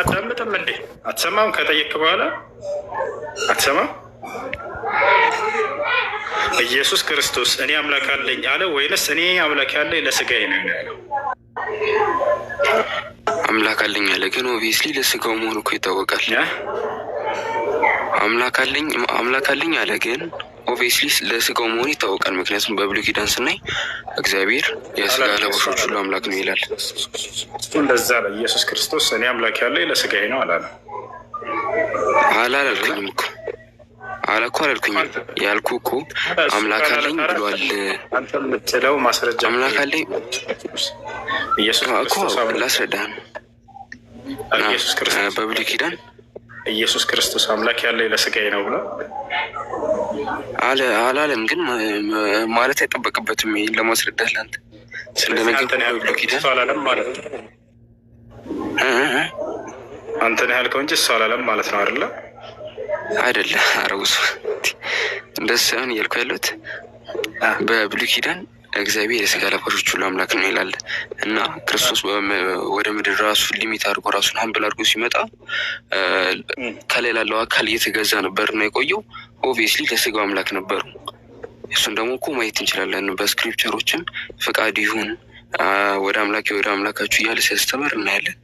አናዳምጥም እንዴ? አትሰማም? ከጠየቅ በኋላ አትሰማም? ኢየሱስ ክርስቶስ እኔ አምላክ አለኝ አለ ወይንስ እኔ አምላክ ያለኝ ለስጋዬ ነው ያለው? አምላክ አለኝ አለ። ግን ኦብቪየስሊ ለስጋው መሆኑ እኮ ይታወቃል። አምላክ አለኝ አለ፣ ግን ኦብቪየስሊ ለስጋው መሆኑ ይታወቃል። ምክንያቱም በብሉይ ኪዳን ስናይ እግዚአብሔር የስጋ ለባሾች ሁሉ አምላክ ነው ይላል። እንደዛ አለ ኢየሱስ ክርስቶስ እኔ አምላክ ያለኝ ለስጋዬ ነው አላለ። አላልኩኝም እኮ አላልኩኝም። ያልኩ እኮ አምላክ አለኝ ብሏል። አንተ የምትለው ማስረጃ አምላክ አለኝ እኮ ላስረዳህ ነው። በብሉይ ኪዳን ኢየሱስ ክርስቶስ አምላክ ያለኝ ለስጋዬ ነው ብሎ አላለም። ግን ማለት አይጠበቅበትም ይሄን ለማስረዳት ለአንተ ስለነገር በብሉይ ኪዳን አላለም ማለት ነው። አንተ ነህ ያልከው እንጂ እሱ አላለም ማለት ነው አይደለ? አይደለ? አረውስ እንደሱ ሳይሆን እያልኩ ያለሁት በብሉይ ኪዳን እግዚአብሔር የስጋ ለባሾች ሁሉ አምላክ ነው ይላል እና ክርስቶስ ወደ ምድር ራሱ ሊሚት አድርጎ ራሱን ሀምብል አድርጎ ሲመጣ ከላይ ላለው አካል እየተገዛ ነበር እና የቆየው ኦብቪየስሊ ለስጋው አምላክ ነበሩ። እሱን ደግሞ እኮ ማየት እንችላለን በስክሪፕቸሮችም ፈቃድ ይሁን ወደ አምላካችሁ እያለ ሲያስተምር እናያለን።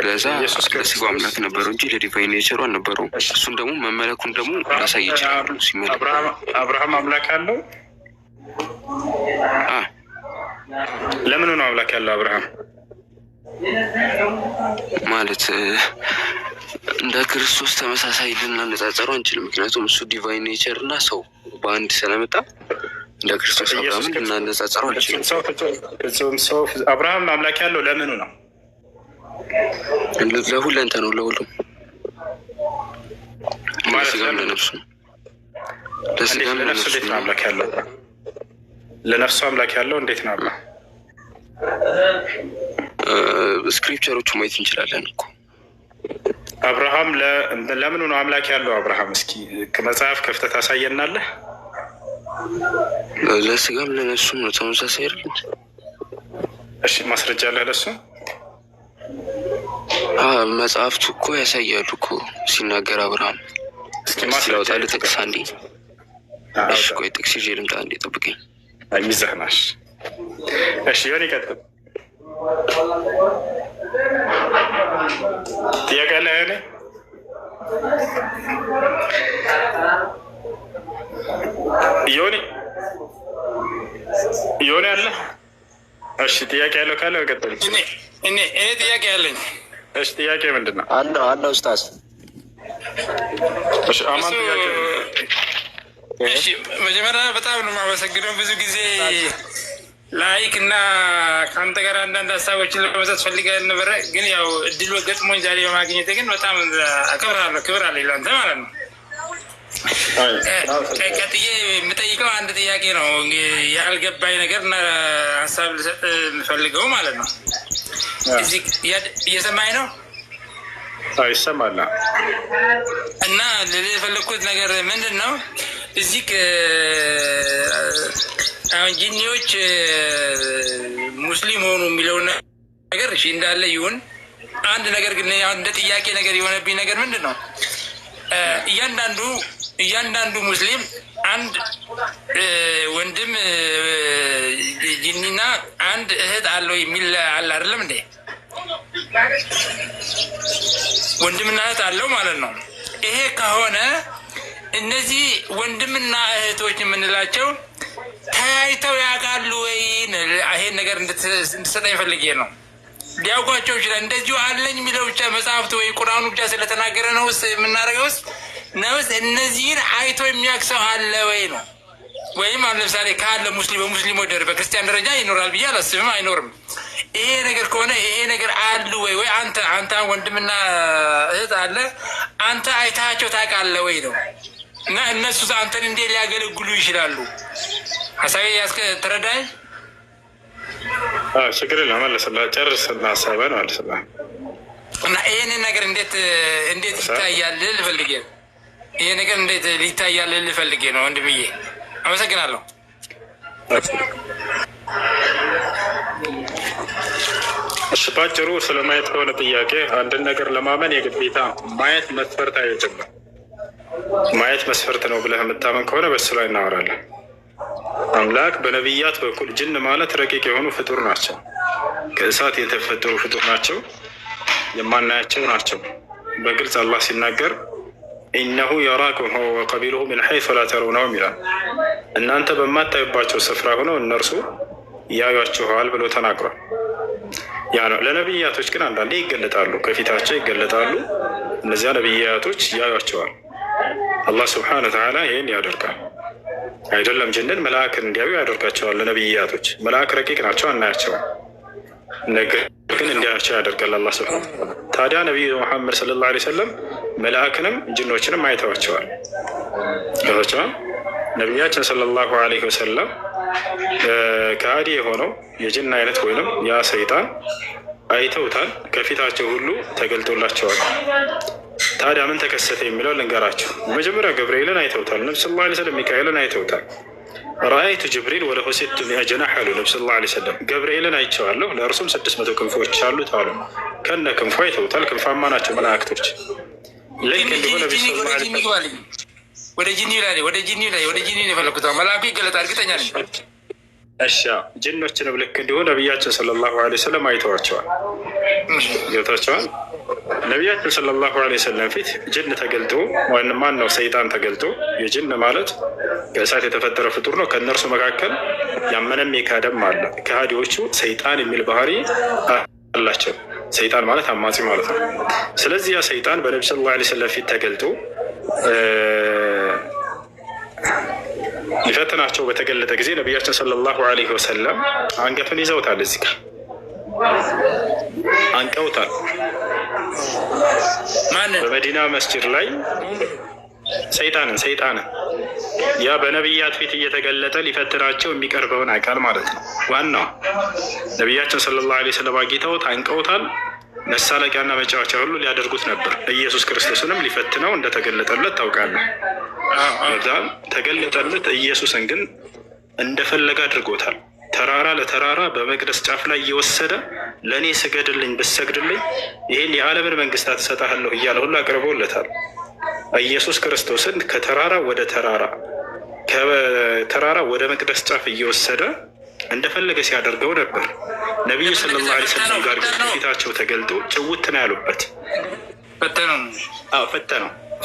ለዛ ለስጋው አምላክ ነበሩ እንጂ ለዲቫይን ኔቸሩ አልነበረውም። እሱን ደግሞ መመለኩን ደግሞ ላሳይ ይችላሉ። ሲመለክ አብርሃም አምላክ አለው። ለምን ነው አምላክ ያለው አብርሃም? ማለት እንደ ክርስቶስ ተመሳሳይ ልናነጻጸረው አንችልም። ምክንያቱም እሱ ዲቫይን ኔቸር እና ሰው በአንድ ስለመጣ እንደ ክርስቶስ አብርሃምን ልናነጻጸረው አንችልም። ሰው አብርሃም አምላክ ያለው ለምኑ ነው? ለሁለንተ ነው፣ ለሁሉም ለስጋም ለነፍሱ። ለስጋም ለነፍሱ ነው አምላክ ያለው። ለነፍሱ አምላክ ያለው እንዴት ነው አብርሃም? ስክሪፕቸሮቹ ማየት እንችላለን እኮ አብርሃም ለምኑ ነው አምላክ ያለው አብርሃም? እስኪ ከመጽሐፍ ከፍተህ ታሳየናለህ? ለስጋም ለነፍሱም ነው ተመሳሳይ አይደል? እሺ ማስረጃ አለ ለሱ? መጽሐፍቱ እኮ ያሳያሉ እኮ ሲናገር አብርሃም። እስኪ ማስረጃ ጥቅስ አንዴ። እሺ ቆይ ጥቅስ ይዤ ልምጣ አንዴ፣ ጠብቀኝ። ይዘህናሽ። እሺ ዮኒ ቀጥል። ጥያቄ አለ ዮኒ አለ? እሺ ጥያቄ ያለው ካለ ቀጥል። እኔ ጥያቄ ያለኝ። እሺ ጥያቄ ምንድን ነው? አለ ኡስታዝ። እሺ አማን ጥያቄ። እሺ መጀመሪያ በጣም ነው የማመሰግነው። ብዙ ጊዜ ላይክ እና ከአንተ ጋር አንዳንድ ሀሳቦችን ለመሰጥ ፈልገን ነበረ፣ ግን ያው እድሉ ገጥሞኝ ዛሬ በማግኘት ግን በጣም አከብራለሁ። ክብር አለ ለአንተ ማለት ነው። ቀጥዬ የምጠይቀው አንድ ጥያቄ ነው ያልገባኝ ነገር እና ሀሳብ ልሰጥ የምፈልገው ማለት ነው። እዚህ እየሰማኝ ነው? ይሰማል። እና ልል የፈለግኩት ነገር ምንድን ነው እዚህ አሁን ጂኒዎች ሙስሊም ሆኑ የሚለውን ነገር እሺ እንዳለ ይሁን። አንድ ነገር ግን እንደ ጥያቄ ነገር የሆነብኝ ነገር ምንድን ነው እያንዳንዱ ሙስሊም አንድ ወንድም ጂኒና አንድ እህት አለው የሚል አለ አይደለም እንዴ? ወንድምና እህት አለው ማለት ነው። ይሄ ከሆነ እነዚህ ወንድምና እህቶች የምንላቸው ተያይተው ያውቃሉ ወይ? ይሄን ነገር እንድትሰጠኝ ፈልጌ ነው። ሊያውቋቸው ይችላል። እንደዚሁ አለኝ የሚለው ብቻ መጽሐፍቱ ወይ ቁርአኑ ብቻ ስለተናገረ ነው የምናደርገው ነውስ እነዚህን አይቶ የሚያክሰው አለ ወይ ነው? ወይም ለምሳሌ ካለ በሙስሊሞች ደረጃ በክርስቲያን ደረጃ ይኖራል ብዬ አላስብም፣ አይኖርም። ይሄ ነገር ከሆነ ይሄ ነገር አሉ ወይ አንተ ወንድምና እህት አለ አንተ አይታቸው ታውቃለህ ወይ ነው? እና እነሱ አንተን እንዴት ሊያገለግሉ ይችላሉ? ሀሳቤ ተረዳኝ? ችግር የለም መለስልህ። ጨርስና ሀሳብህን መልስልህ። እና ይህንን ነገር እንዴት ይታያል ልፈልጌ ነው። ይሄ ነገር እንዴት ሊታያል ልፈልጌ ነው ወንድምዬ። አመሰግናለሁ። እሺ ባጭሩ ስለማየት ከሆነ ጥያቄ አንድን ነገር ለማመን የግዴታ ማየት መስፈርት አይደለም። ማየት መስፈርት ነው ብለህ የምታመን ከሆነ በሱ ላይ እናወራለን። አምላክ በነቢያት በኩል ጅን ማለት ረቂቅ የሆኑ ፍጡር ናቸው። ከእሳት የተፈጠሩ ፍጡር ናቸው። የማናያቸው ናቸው። በግልጽ አላህ ሲናገር ኢነሁ የራኩም ሁወ ወቀቢሉሁ ሚን ሐይሱ ላ ተረውነሁም ይላል። እናንተ በማታዩባቸው ስፍራ ሆነው እነርሱ ያዩአችኋል ብሎ ተናግሯል። ያ ነው። ለነቢያቶች ግን አንዳንዴ ይገለጣሉ፣ ከፊታቸው ይገለጣሉ። እነዚያ ነቢያቶች ያዩአቸዋል። አላህ ስብሐነ ወተዓላ ይህን ያደርጋል። አይደለም ጅንን መልአክን እንዲያዩ ያደርጋቸዋል። ለነቢያቶች መልአክ ረቂቅ ናቸው፣ አናያቸውም። ነገር ግን እንዲያቸው ያደርጋል አላህ ስብሐነ ወተዓላ። ታዲያ ነቢዩ ሙሐመድ ሰለላሁ ዐለይሂ ወሰለም መልአክንም ጅኖችንም አይተዋቸዋል። ገብቷቸዋል። ነቢያችን ሰለላሁ ዐለይሂ ወሰለም ከሃዲ የሆነው የጅን አይነት ወይንም ያ ሰይጣን አይተውታል። ከፊታቸው ሁሉ ተገልጦላቸዋል። ታዲያ ምን ተከሰተ የሚለው ልንገራችሁ። መጀመሪያ ገብርኤልን አይተውታል። ነቢ ስ ላ ሰለም ሚካኤልን አይተውታል። ረአይቱ ጅብሪል ወለሁ ሲቱ ሚአ ጀናሕ አሉ ነቢ ስ ላ ሰለም። ገብርኤልን አይቼዋለሁ ለእርሱም 600 ክንፎች አሉት አሉ። ከነ ክንፎ አይተውታል። ክንፋማ ናቸው መላእክቶች። ልክ እንዲሁ ነቢ ስ ወደ ጂኒ የፈለኩት መልአኩ ይገለጣል። እርግጠኛ ነኝ። እሺ ጅኖችንም ልክ እንዲሁ ነቢያችን ሰለላሁ ዐለይሂ ወሰለም አይተዋቸዋል። ገብታቸዋል። ነቢያችን ሰለላሁ ዐለይሂ ወሰለም ፊት ጅን ተገልጦ ማን ነው? ሰይጣን ተገልጦ። የጅን ማለት ከእሳት የተፈጠረ ፍጡር ነው። ከእነርሱ መካከል ያመነም የካደም አለ። ከሃዲዎቹ ሰይጣን የሚል ባህሪ አላቸው። ሰይጣን ማለት አማጺ ማለት ነው። ስለዚህ ያ ሰይጣን በነቢ ሰለላሁ ዐለይሂ ወሰለም ፊት ተገልጦ ሊፈትናቸው በተገለጠ ጊዜ ነቢያችን ሰለላሁ ዐለይሂ ወሰለም አንገቱን ይዘውታል። እዚህ ጋር አንቀውታል። በመዲና መስጂድ ላይ ሰይጣንን ያ በነቢያት ፊት እየተገለጠ ሊፈትናቸው የሚቀርበውን አካል ማለት ነው። ዋናው ነቢያችን ሰለላሁ ዐለይሂ ወሰለም አግኝተውት አንቀውታል። መሳለቂያና መጫወቻ ሁሉ ሊያደርጉት ነበር። ኢየሱስ ክርስቶስንም ሊፈትነው እንደተገለጠለት ታውቃለህ። በዛም ተገለጠለት። ኢየሱስን ግን እንደፈለገ አድርጎታል። ተራራ ለተራራ በመቅደስ ጫፍ ላይ እየወሰደ ለእኔ ስገድልኝ ብሰግድልኝ ይህን የዓለምን መንግስታት እሰጥሃለሁ እያለ ሁሉ አቅርቦለታል። ኢየሱስ ክርስቶስን ከተራራ ወደ ተራራ ከተራራ ወደ መቅደስ ጫፍ እየወሰደ እንደፈለገ ሲያደርገው ነበር። ነቢዩ ሰለላሁ ዐለይሂ ወሰለም ጋር ግን ፊታቸው ተገልጦ ጭውት ነው ያሉበት።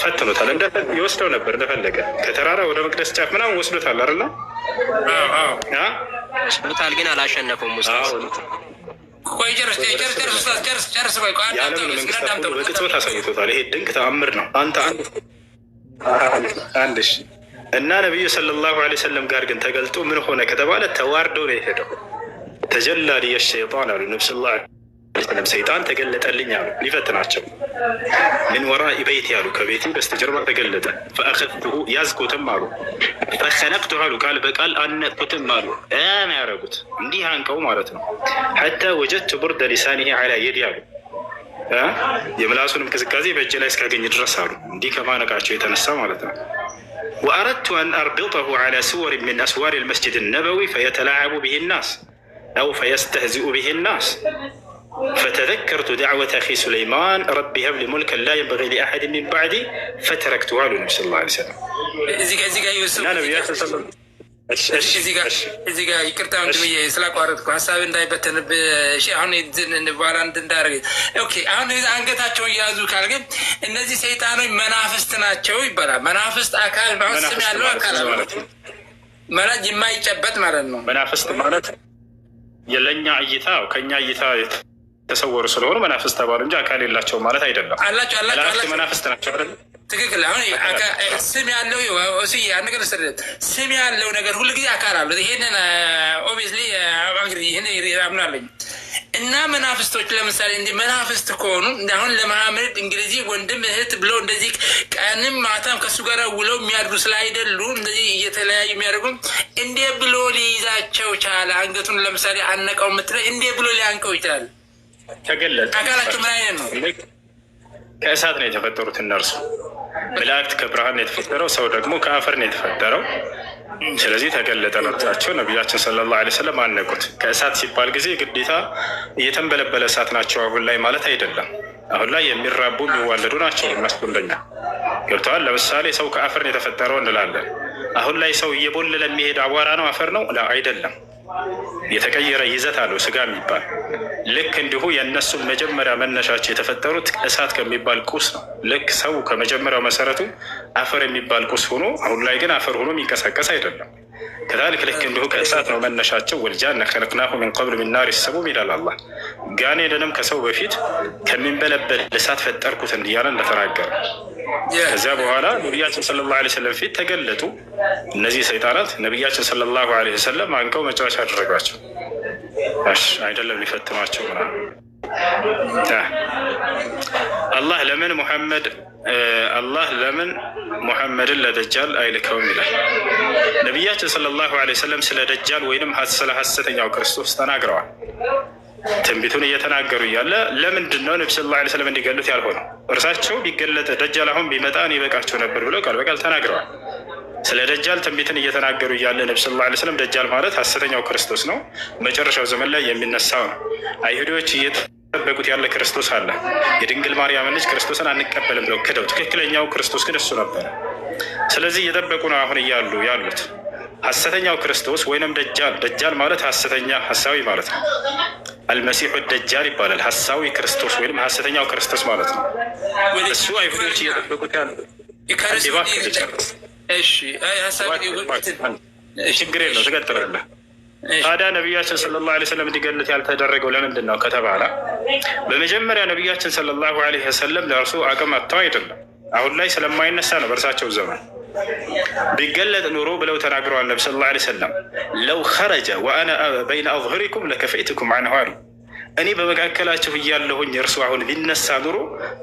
ፈተኑታል። ይወስደው ነበር እንደፈለገ። ከተራራ ወደ መቅደስ ጫፍ ምናምን ወስዶታል አይደለ? ወስዶታል፣ ግን አላሸነፈውም። ቆይ ጨርስ። የዓለምን መንግስታት ሁሉ በቅጽበት አሳይቶታል። ይሄ ድንቅ ተአምር ነው። አንድ እና ነቢዩ ሰለላሁ ዐለይሂ ወሰለም ጋር ግን ተገልጦ ምን ሆነ ከተባለ ተዋርዶ ነው የሄደው። ተጀላ ልየ ሸይጣን አሉ ነቢ ሰለላሁ ዐለይሂ ወሰለም። ሰይጣን ተገለጠልኝ አሉ ሊፈትናቸው። ምን ወራኢ በይቲ አሉ ከቤቴ በስተጀርባ ተገለጠ። ፈአኸዝቱሁ ያዝኩትም አሉ። ፈኸነቅቱ አሉ ቃል በቃል አነቅኩትም አሉ። ነው ያደረጉት እንዲህ አንቀው ማለት ነው። ሐታ ወጀድቱ ቡርደ ሊሳኒሂ ዐላ የዲ አሉ። የምላሱንም ቅዝቃዜ በእጅ ላይ እስካገኝ ድረስ አሉ። እንዲህ ከማነቃቸው የተነሳ ማለት ነው። ወአረድቱ አን አርቢጠሁ ዐላ ሱወር ሚን አስዋር ልመስጅድ ነበዊ ፈየተላዐቡ ብሂ ናስ አው ፈየስተህዚኡ ብሂ ናስ ፈተዘከርቱ ደዕወተ አኺ ሱለይማን ረቢ ሀብሊ ሙልከን ላ የንበጊ ሊአሐድ ሚን ባዕዲ ፈተረክቱ አሉ ነቢ ሰለላሁ ዐለይሂ ወሰለም። እዚህ ጋር ይቅርታ ወንድምዬ ስላቋረጥኩ ሀሳብ እንዳይበተንብህ። አሁን በኋላ እንዳደረገ አሁን አንገታቸውን እያያዙ ካል ግን እነዚህ ሰይጣኖች መናፍስት ናቸው ይባላል። መናፍስት አካል ስም ያለው አካል ማለት የማይጨበጥ ማለት ነው። መናፍስት ማለት የለኛ እይታ ከኛ እይታ ተሰወሩ ስለሆኑ መናፍስት ተባሉ እንጂ አካል የላቸውም ማለት አይደለም። አላቸው መናፍስት ናቸው አይደለም? ትክክል። አሁን ስም ያለው ነገር ስም ያለው ነገር ሁሉ ጊዜ አካል አለው። ይሄንን ኦብቪየስሊ ይህን አምናለኝ። እና መናፍስቶች ለምሳሌ እንዲህ መናፍስት ከሆኑ አሁን ለመሐመድ እንግሊዝ ወንድም እህት ብለው እንደዚህ ቀንም ማታም ከሱ ጋር ውለው የሚያድሩ ስላይደሉ እንደዚህ እየተለያዩ የሚያደርጉ እንዴ ብሎ ሊይዛቸው ቻለ? አንገቱን ለምሳሌ አነቀው የምትለው እንዴ ብሎ ሊያንቀው ይችላል? ተገለጠ። አካላቸው ምን አይነት ነው? ከእሳት ነው የተፈጠሩት እነርሱ። መላእክት ከብርሃን ነው የተፈጠረው፣ ሰው ደግሞ ከአፈር ነው የተፈጠረው። ስለዚህ ተገለጠ መብታቸው። ነቢያችን ሰለላሁ ዐለይሂ ወሰለም አነቁት። ከእሳት ሲባል ጊዜ ግዴታ እየተንበለበለ እሳት ናቸው አሁን ላይ ማለት አይደለም። አሁን ላይ የሚራቡ የሚዋለዱ ናቸው እነሱ እንደኛ ገብተዋል። ለምሳሌ ሰው ከአፈር ነው የተፈጠረው እንላለን። አሁን ላይ ሰው እየቦለለ የሚሄድ አቧራ ነው አፈር ነው አይደለም። የተቀየረ ይዘት አለው ስጋ የሚባል ልክ እንዲሁ የእነሱም መጀመሪያ መነሻቸው የተፈጠሩት እሳት ከሚባል ቁስ ነው። ልክ ሰው ከመጀመሪያው መሰረቱ አፈር የሚባል ቁስ ሆኖ አሁን ላይ ግን አፈር ሆኖ የሚንቀሳቀስ አይደለም። ከዛልክ ልክ እንዲሁ ከእሳት ነው መነሻቸው። ወልጃነ ኸለቅናሁ ሚን ቀብል ሚን ናሪ ሰሙም ይላል አላህ። ጋኔንንም ከሰው በፊት ከሚንበለበል እሳት ፈጠርኩት እያለ እንደተናገረ ከዚያ በኋላ ነቢያችን ሰለላሁ ዐለይሂ ወሰለም ፊት ተገለጡ። እነዚህ ሰይጣናት ነቢያችን ሰለላሁ ዐለይሂ ወሰለም አንቀው መጫወቻ አደረጓቸው። አይደለም ሊፈትኗቸው ምናምን። አላህ ለምን ሙሐመድን ለደጃል አይልከውም ይላል። ነቢያችን ሰለላሁ ዐለይሂ ወሰለም ስለ ደጃል ወይንም ስለ ሐሰተኛው ክርስቶስ ተናግረዋል። ትንቢቱን እየተናገሩ እያለ ለምንድን ነው ነቢ ሰለላሁ ዐለይሂ ወሰለም እንዲገሉት ያልሆነው? እርሳቸው ቢገለጥ ደጃል አሁን ቢመጣ እኔ በቃቸው ነበር ብለው ቃል በቃል ተናግረዋል። ስለ ደጃል ትንቢትን እየተናገሩ እያለ ነቢ ሰለላሁ ዐለይሂ ወሰለም ደጃል ማለት ሐሰተኛው ክርስቶስ ነው፣ መጨረሻው ዘመን ላይ የሚነሳው ነው። አይሁዶች እየጠበቁት ያለ ክርስቶስ አለ። የድንግል ማርያም ልጅ ክርስቶስን አንቀበልም ብለው ክደው፣ ትክክለኛው ክርስቶስ ግን እሱ ነበረ። ስለዚህ እየጠበቁ ነው አሁን እያሉ ያሉት ሐሰተኛው ክርስቶስ ወይንም ደጃል ማለት ሐሰተኛ ሐሳዊ ማለት ነው። አልመሲሑ ደጃል ይባላል። ሐሳዊ ክርስቶስ ወይም ሐሰተኛው ክርስቶስ ማለት ነው። እሱ አይሁዶች እየጠበቁት ያሉ ችግር የለው ትቀጥላለህ። ታዲያ ነቢያችን ሰለላሁ ዐለይሂ ወሰለም እንዲገሉት ያልተደረገው ለምንድን ነው ከተባለ በመጀመሪያ ነቢያችን ሰለላሁ ዐለይሂ ወሰለም ለእርሱ አቅም አጥተው አይደለም። አሁን ላይ ስለማይነሳ ነው። በእርሳቸው ዘመን ቢገለጥ ኑሮ ብለው ተናግረዋል። ነቢ ሰለላሁ ዐለይሂ ወሰለም ለው ኸረጀ ወአነ በይነ አዝሁሪኩም ለከፈይትኩም አንሁ አሉ። እኔ በመካከላችሁ እያለሁኝ እርሱ አሁን ቢነሳ ኑሮ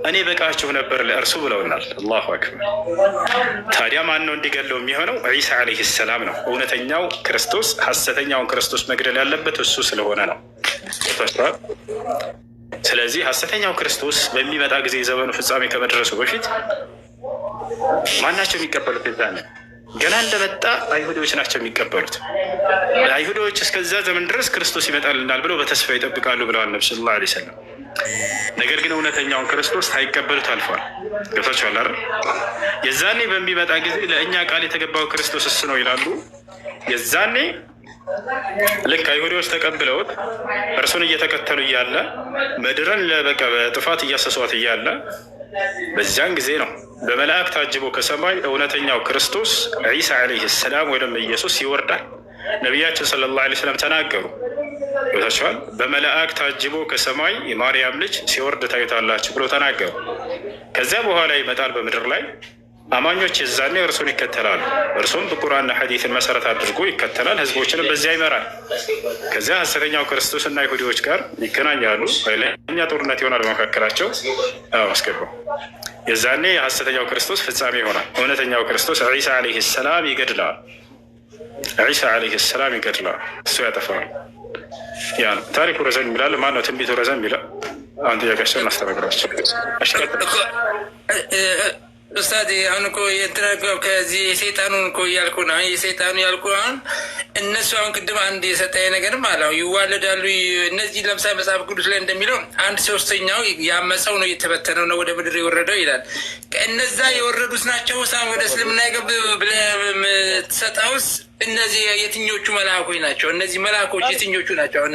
እኔ በቃችሁ ነበር ለእርሱ ብለውናል። አላሁ አክበር። ታዲያ ማን ነው እንዲገለው የሚሆነው? ዒሳ ዐለይሂ ሰላም ነው። እውነተኛው ክርስቶስ ሐሰተኛውን ክርስቶስ መግደል ያለበት እሱ ስለሆነ ነው። ስለዚህ ሐሰተኛው ክርስቶስ በሚመጣ ጊዜ ዘመኑ ፍጻሜ ከመድረሱ በፊት ማናቸው የሚቀበሉት? ዛነ ገና እንደመጣ አይሁዶች ናቸው የሚቀበሉት። አይሁዶች እስከዛ ዘመን ድረስ ክርስቶስ ይመጣልናል ብለው በተስፋ ይጠብቃሉ ብለዋል ነቢ ሰለላሁ ዐለይሂ ወሰለም። ነገር ግን እውነተኛውን ክርስቶስ ሳይቀበሉት አልፏል። ገብታችኋል አይደል? የዛኔ በሚመጣ ጊዜ ለእኛ ቃል የተገባው ክርስቶስ እሱ ነው ይላሉ። የዛኔ ልክ አይሁዶች ተቀብለውት እርሱን እየተከተሉ እያለ ምድርን በቃ በጥፋት እያሰሷት እያለ በዚያን ጊዜ ነው በመላእክት ታጅቦ ከሰማይ እውነተኛው ክርስቶስ ዒሳ ዐለይሂ ሰላም ወይም ኢየሱስ ይወርዳል። ነቢያችን ሰለላሁ ዐለይሂ ወሰለም ተናገሩ። ይወታቸዋል። በመላእክት ታጅቦ ከሰማይ የማርያም ልጅ ሲወርድ ታዩታላችሁ ብሎ ተናገሩ። ከዚያ በኋላ ይመጣል በምድር ላይ አማኞች የዛኔ እርሱን ይከተላሉ። እርሱም በቁርአንና ሐዲስን መሰረት አድርጎ ይከተላል፣ ህዝቦችንም በዚያ ይመራል። ከዚያ ሐሰተኛው ክርስቶስና አይሁዶች ጋር ይገናኛሉ። ኃይለኛ ጦርነት ይሆናል በመካከላቸው። አስገባው። የዛኔ የሐሰተኛው ክርስቶስ ፍጻሜ ይሆናል። እውነተኛው ክርስቶስ ዒሳ ዐለይሂ ሰላም ይገድለዋል። ዒሳ ዐለይሂ ሰላም ይገድለዋል። እሱ ያጠፋዋል። ያ ነው ታሪኩ። ረዘም ይላል። ማነው ትንቢቱ ረዘም ይላል። አንተ ያቀሸን እናስተናግዳቸው። ኡስታዝ አሁን እኮ የተናገረው ከዚህ የሰይጣኑን እኮ እያልኩ ነው። የሰይጣኑ ያልኩ አሁን እነሱ አሁን ቅድም አንድ የሰጠኝ ነገርም አለ ይዋለዳሉ። እነዚህ ለምሳሌ መጽሐፍ ቅዱስ ላይ እንደሚለው 1/3 ያመፀው ነው የተበተነው ነው ወደ ምድር የወረደው ይላል። ከእነዛ የወረዱት ናቸው ሳም ወደ እስልምና የገቡ ብለህ የምትሰጠውስ እነዚህ የትኞቹ መልአኮች ናቸው? እነዚህ መልአኮች የትኞቹ ናቸው አሁን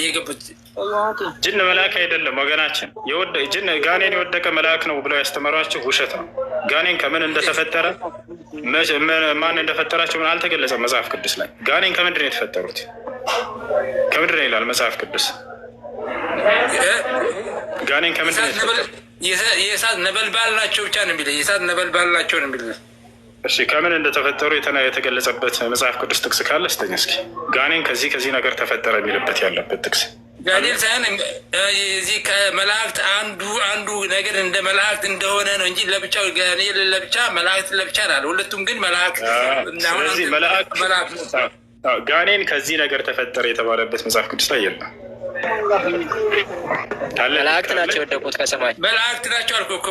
የገቡት? ጅን መልአክ አይደለም ወገናችን። ጅን ጋኔን የወደቀ መልአክ ነው ብለው ያስተማሯቸው ውሸት ነው። ጋኔን ከምን እንደተፈጠረ ማን እንደፈጠራቸው ምን አልተገለጸም መጽሐፍ ቅዱስ ላይ። ጋኔን ከምንድን ነው የተፈጠሩት? ከምንድን ነው ይላል መጽሐፍ ቅዱስ። ጋኔን ከምንድን ነው የተፈጠሩት? የእሳት ነበልባል ናቸው ብቻ ነው የሚለው። የእሳት ነበልባል ናቸው ነው የሚለው። እሺ ከምን እንደተፈጠሩ የተገለጸበት መጽሐፍ ቅዱስ ጥቅስ ካለ ስጠኝ እስኪ። ጋኔን ከዚህ ነገር ተፈጠረ የሚልበት ያለበት ጥቅስ ጋኔን ሳይሆን እዚህ ከመላእክት አንዱ ነገር እንደ መላእክት እንደሆነ ነው እንጂ ለብቻው ጋኔን ለብቻ መላእክት ለብቻ አለ። ሁለቱም ግን መላእክት። ስለዚህ ጋኔን ከዚህ ነገር ተፈጠረ የተባለበት መጽሐፍ ቅዱስ ላይ የለም። መላእክት ናቸው የወደቁት ከሰማይ መላእክት ናቸው አልኩ እኮ።